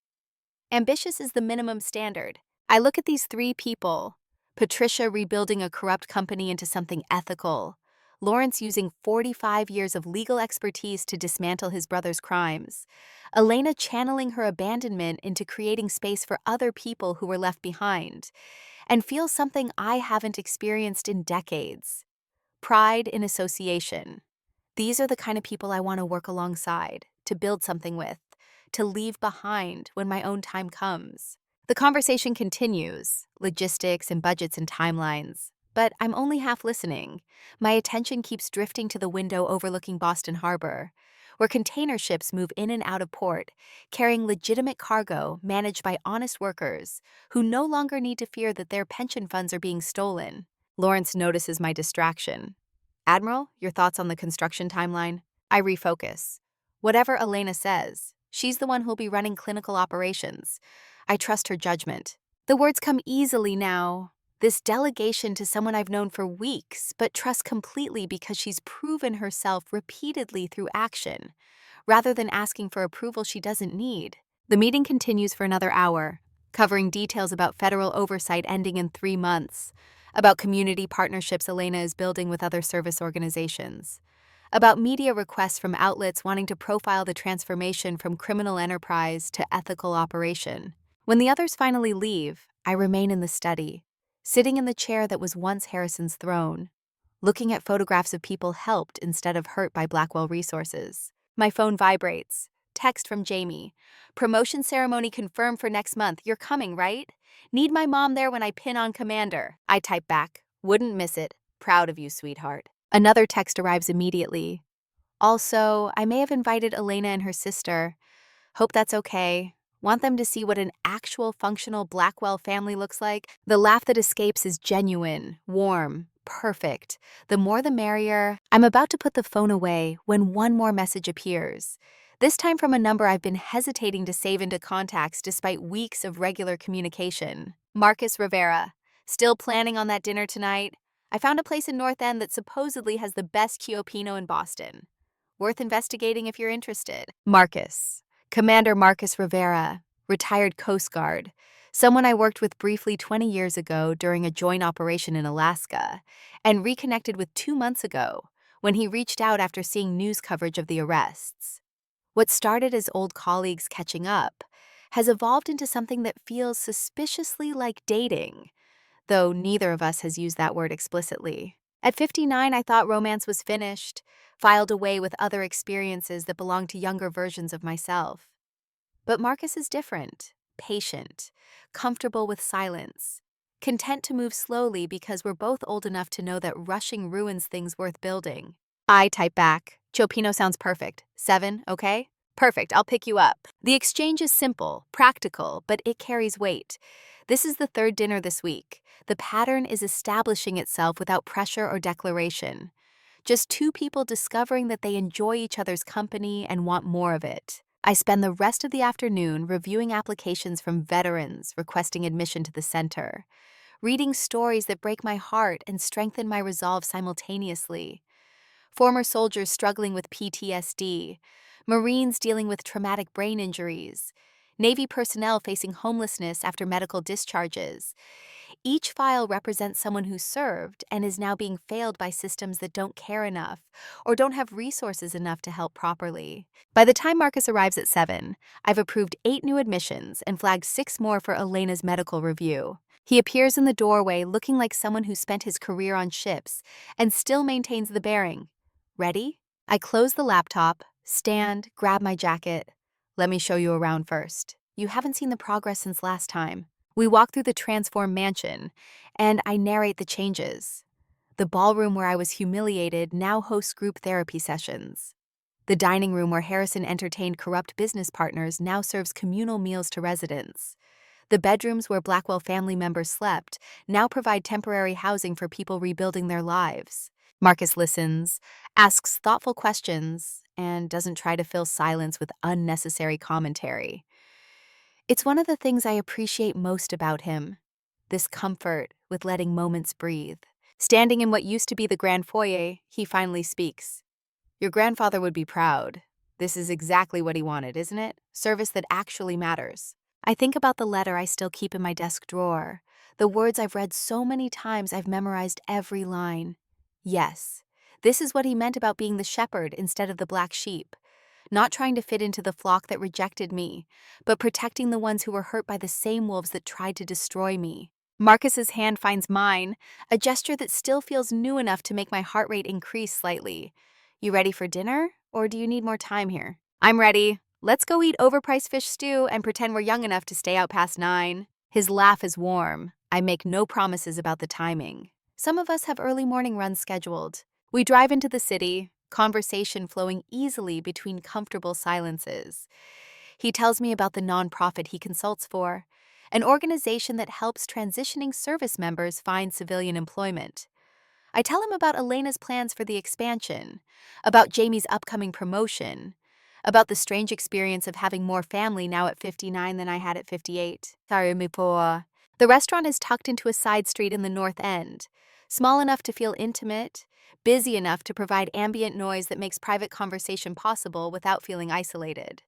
Ambitious is the minimum standard. I look at these 3 people. Patricia rebuilding a corrupt company into something ethical. Lawrence using 45 years of legal expertise to dismantle his brother's crimes. Elena channeling her abandonment into creating space for other people who were left behind. And feels something I haven't experienced in decades. Pride in association. These are the kind of people I want to work alongside, to build something with, to leave behind when my own time comes. The conversation continues, logistics and budgets and timelines, but I'm only half listening. My attention keeps drifting to the window overlooking Boston Harbor. where container ships move in and out of port, carrying legitimate cargo managed by honest workers who no longer need to fear that their pension funds are being stolen. Lawrence notices my distraction. Admiral, your thoughts on the construction timeline? I refocus. Whatever Elena says, she's the one who'll be running clinical operations. I trust her judgment. The words come easily now. This delegation to someone I've known for weeks, but trust completely because she's proven herself repeatedly through action, rather than asking for approval she doesn't need. The meeting continues for another hour, covering details about federal oversight ending in 3 months, about community partnerships Elena is building with other service organizations, about media requests from outlets wanting to profile the transformation from criminal enterprise to ethical operation. When the others finally leave, I remain in the study, sitting in the chair that was once Harrison's throne, looking at photographs of people helped instead of hurt by Blackwell resources. My phone vibrates. Text from Jamie. Promotion ceremony confirmed for next month. You're coming, right? Need my mom there when I pin on Commander. I type back. Wouldn't miss it. Proud of you, sweetheart. Another text arrives immediately. Also, I may have invited Elena and her sister. Hope that's okay. Want them to see what an actual functional Blackwell family looks like? The laugh that escapes is genuine, warm, perfect. The more the merrier. I'm about to put the phone away when one more message appears. This time from a number I've been hesitating to save into contacts despite weeks of regular communication. Marcus Rivera. Still planning on that dinner tonight? I found a place in North End that supposedly has the best Chiopino in Boston. Worth investigating if you're interested. Marcus. Commander Marcus Rivera, retired Coast Guard, someone I worked with briefly 20 years ago during a joint operation in Alaska, and reconnected with 2 months ago when he reached out after seeing news coverage of the arrests. What started as old colleagues catching up has evolved into something that feels suspiciously like dating, though neither of us has used that word explicitly. At 59, I thought romance was finished, filed away with other experiences that belonged to younger versions of myself. But Marcus is different, patient, comfortable with silence, content to move slowly because we're both old enough to know that rushing ruins things worth building. I type back, Chopino sounds perfect. 7, okay? Perfect, I'll pick you up. The exchange is simple, practical, but it carries weight. This is the 3rd dinner this week. The pattern is establishing itself without pressure or declaration. Just 2 people discovering that they enjoy each other's company and want more of it. I spend the rest of the afternoon reviewing applications from veterans requesting admission to the center, reading stories that break my heart and strengthen my resolve simultaneously. Former soldiers struggling with PTSD, Marines dealing with traumatic brain injuries, Navy personnel facing homelessness after medical discharges. Each file represents someone who served and is now being failed by systems that don't care enough or don't have resources enough to help properly. By the time Marcus arrives at 7, I've approved 8 new admissions and flagged 6 more for Elena's medical review. He appears in the doorway looking like someone who spent his career on ships and still maintains the bearing. Ready? I close the laptop, stand, grab my jacket. Let me show you around first. You haven't seen the progress since last time. We walk through the transformed mansion, and I narrate the changes. The ballroom where I was humiliated now hosts group therapy sessions. The dining room where Harrison entertained corrupt business partners now serves communal meals to residents. The bedrooms where Blackwell family members slept now provide temporary housing for people rebuilding their lives. Marcus listens, asks thoughtful questions, and doesn't try to fill silence with unnecessary commentary. It's one of the things I appreciate most about him, this comfort with letting moments breathe. Standing in what used to be the grand foyer, he finally speaks. Your grandfather would be proud. This is exactly what he wanted, isn't it? Service that actually matters. I think about the letter I still keep in my desk drawer, the words I've read so many times I've memorized every line. Yes, this is what he meant about being the shepherd instead of the black sheep. Not trying to fit into the flock that rejected me, but protecting the ones who were hurt by the same wolves that tried to destroy me. Marcus's hand finds mine, a gesture that still feels new enough to make my heart rate increase slightly. You ready for dinner, or do you need more time here? I'm ready. Let's go eat overpriced fish stew and pretend we're young enough to stay out past 9. His laugh is warm. I make no promises about the timing. Some of us have early morning runs scheduled. We drive into the city, conversation flowing easily between comfortable silences. He tells me about the nonprofit he consults for, an organization that helps transitioning service members find civilian employment. I tell him about Elena's plans for the expansion, about Jamie's upcoming promotion, about the strange experience of having more family now at 59 than I had at 58. Sorry, mi po. The restaurant is tucked into a side street in the North End, small enough to feel intimate, busy enough to provide ambient noise that makes private conversation possible without feeling isolated.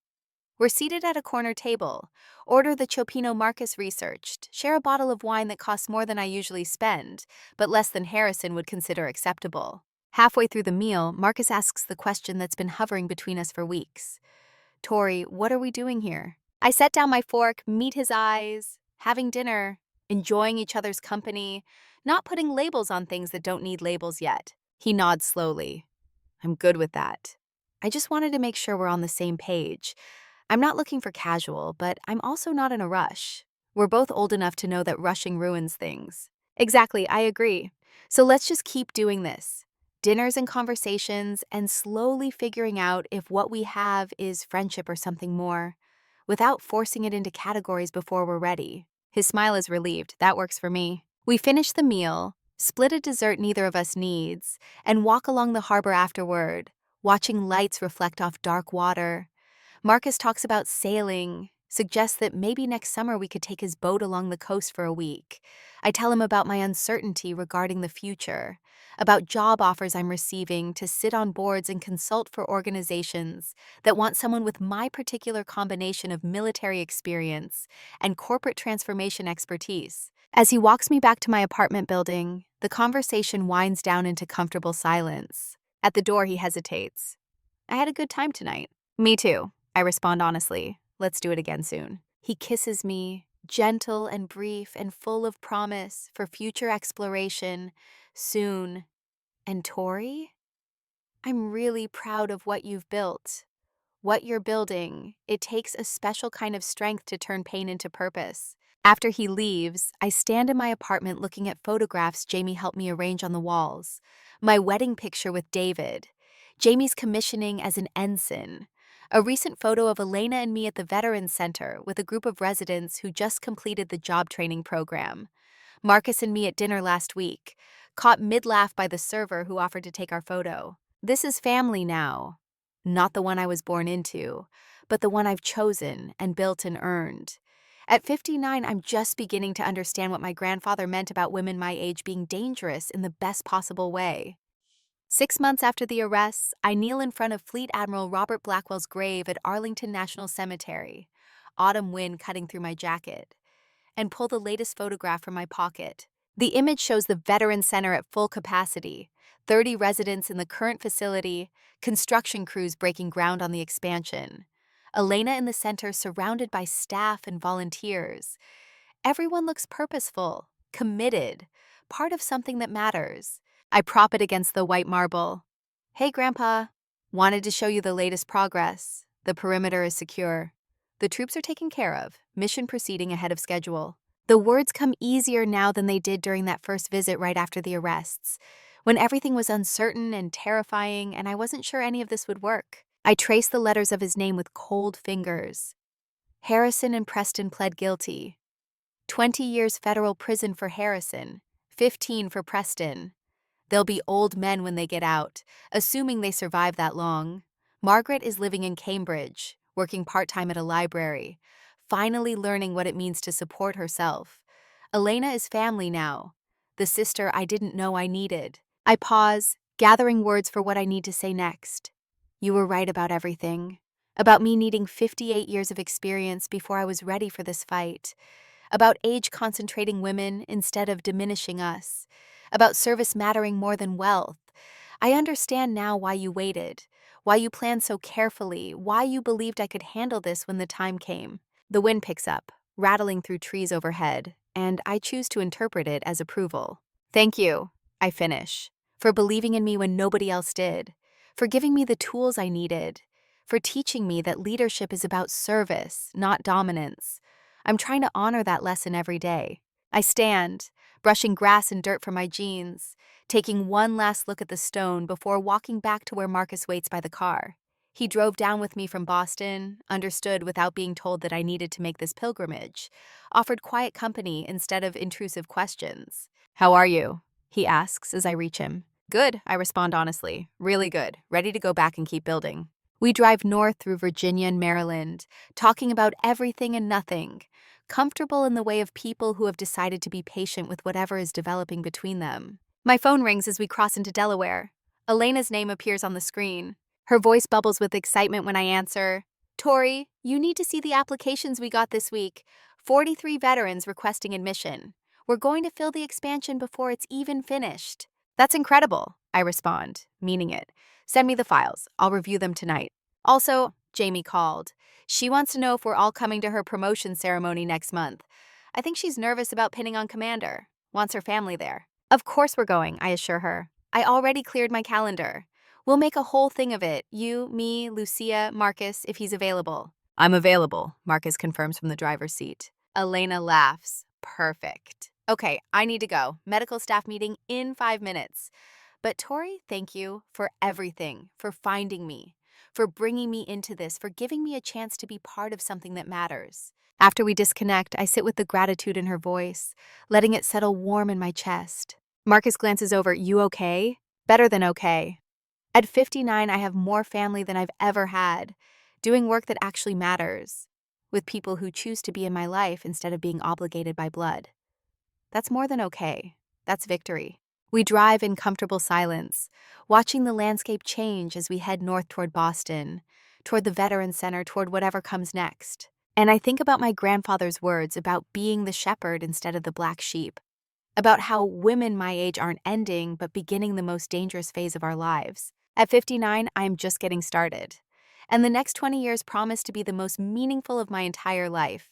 We're seated at a corner table, order the Chopino Marcus researched, share a bottle of wine that costs more than I usually spend, but less than Harrison would consider acceptable. Halfway through the meal, Marcus asks the question that's been hovering between us for weeks. Tori, what are we doing here? I set down my fork, meet his eyes, having dinner, enjoying each other's company, not putting labels on things that don't need labels yet. He nods slowly. I'm good with that. I just wanted to make sure we're on the same page. I'm not looking for casual, but I'm also not in a rush. We're both old enough to know that rushing ruins things. Exactly, I agree. So let's just keep doing this. Dinners and conversations, and slowly figuring out if what we have is friendship or something more, without forcing it into categories before we're ready. His smile is relieved. That works for me. We finish the meal, split a dessert neither of us needs, and walk along the harbor afterward, watching lights reflect off dark water. Marcus talks about sailing, suggests that maybe next summer we could take his boat along the coast for a week. I tell him about my uncertainty regarding the future, about job offers I'm receiving to sit on boards and consult for organizations that want someone with my particular combination of military experience and corporate transformation expertise. As he walks me back to my apartment building, the conversation winds down into comfortable silence. At the door, he hesitates. I had a good time tonight. Me too. I respond honestly. Let's do it again soon. He kisses me, gentle and brief and full of promise for future exploration, soon. And Tori? I'm really proud of what you've built. What you're building. It takes a special kind of strength to turn pain into purpose. After he leaves, I stand in my apartment looking at photographs Jamie helped me arrange on the walls. My wedding picture with David, Jamie's commissioning as an ensign, a recent photo of Elena and me at the Veterans Center with a group of residents who just completed the job training program, Marcus and me at dinner last week, caught mid-laugh by the server who offered to take our photo. This is family now. Not the one I was born into, but the one I've chosen and built and earned. At 59, I'm just beginning to understand what my grandfather meant about women my age being dangerous in the best possible way. 6 months after the arrests, I kneel in front of Fleet Admiral Robert Blackwell's grave at Arlington National Cemetery, autumn wind cutting through my jacket, and pull the latest photograph from my pocket. The image shows the Veterans Center at full capacity, 30 residents in the current facility, construction crews breaking ground on the expansion. Elena in the center surrounded by staff and volunteers. Everyone looks purposeful, committed, part of something that matters. I prop it against the white marble. Hey, Grandpa. Wanted to show you the latest progress. The perimeter is secure. The troops are taken care of, mission proceeding ahead of schedule. The words come easier now than they did during that first visit right after the arrests, when everything was uncertain and terrifying and I wasn't sure any of this would work. I traced the letters of his name with cold fingers. Harrison and Preston pled guilty. 20 years federal prison for Harrison, 15 for Preston. They'll be old men when they get out, assuming they survive that long. Margaret is living in Cambridge, working part-time at a library, finally learning what it means to support herself. Elena is family now, the sister I didn't know I needed. I pause, gathering words for what I need to say next. You were right about everything. About me needing 58 years of experience before I was ready for this fight. About age concentrating women instead of diminishing us. About service mattering more than wealth. I understand now why you waited, why you planned so carefully, why you believed I could handle this when the time came. The wind picks up, rattling through trees overhead, and I choose to interpret it as approval. Thank you, I finish, for believing in me when nobody else did, for giving me the tools I needed, for teaching me that leadership is about service, not dominance. I'm trying to honor that lesson every day. I stand, brushing grass and dirt from my jeans, taking one last look at the stone before walking back to where Marcus waits by the car. He drove down with me from Boston, understood without being told that I needed to make this pilgrimage, offered quiet company instead of intrusive questions. "How are you?" he asks as I reach him. "Good," I respond honestly. "Really good. Ready to go back and keep building." We drive north through Virginia and Maryland, talking about everything and nothing, comfortable in the way of people who have decided to be patient with whatever is developing between them. My phone rings as we cross into Delaware. Elena's name appears on the screen. Her voice bubbles with excitement when I answer. "Tori, you need to see the applications we got this week. 43 veterans requesting admission. We're going to fill the expansion before it's even finished." "That's incredible," I respond, meaning it. "Send me the files. I'll review them tonight." Also, Jamie called. She wants to know if we're all coming to her promotion ceremony next month. I think she's nervous about pinning on Commander. Wants her family there. "Of course we're going," I assure her. "I already cleared my calendar. We'll make a whole thing of it. You, me, Lucia, Marcus, if he's available." "I'm available," Marcus confirms from the driver's seat. Elena laughs. "Perfect. Okay, I need to go. Medical staff meeting in 5 minutes. But Tori, thank you for everything, for finding me, for bringing me into this, for giving me a chance to be part of something that matters." After we disconnect, I sit with the gratitude in her voice, letting it settle warm in my chest. Marcus glances over. "You okay?" "Better than okay. At 59, I have more family than I've ever had, doing work that actually matters, with people who choose to be in my life instead of being obligated by blood. That's more than okay. That's victory." We drive in comfortable silence, watching the landscape change as we head north toward Boston, toward the Veterans Center, toward whatever comes next. And I think about my grandfather's words about being the shepherd instead of the black sheep, about how women my age aren't ending but beginning the most dangerous phase of our lives. At 59, I am just getting started. And the next 20 years promise to be the most meaningful of my entire life.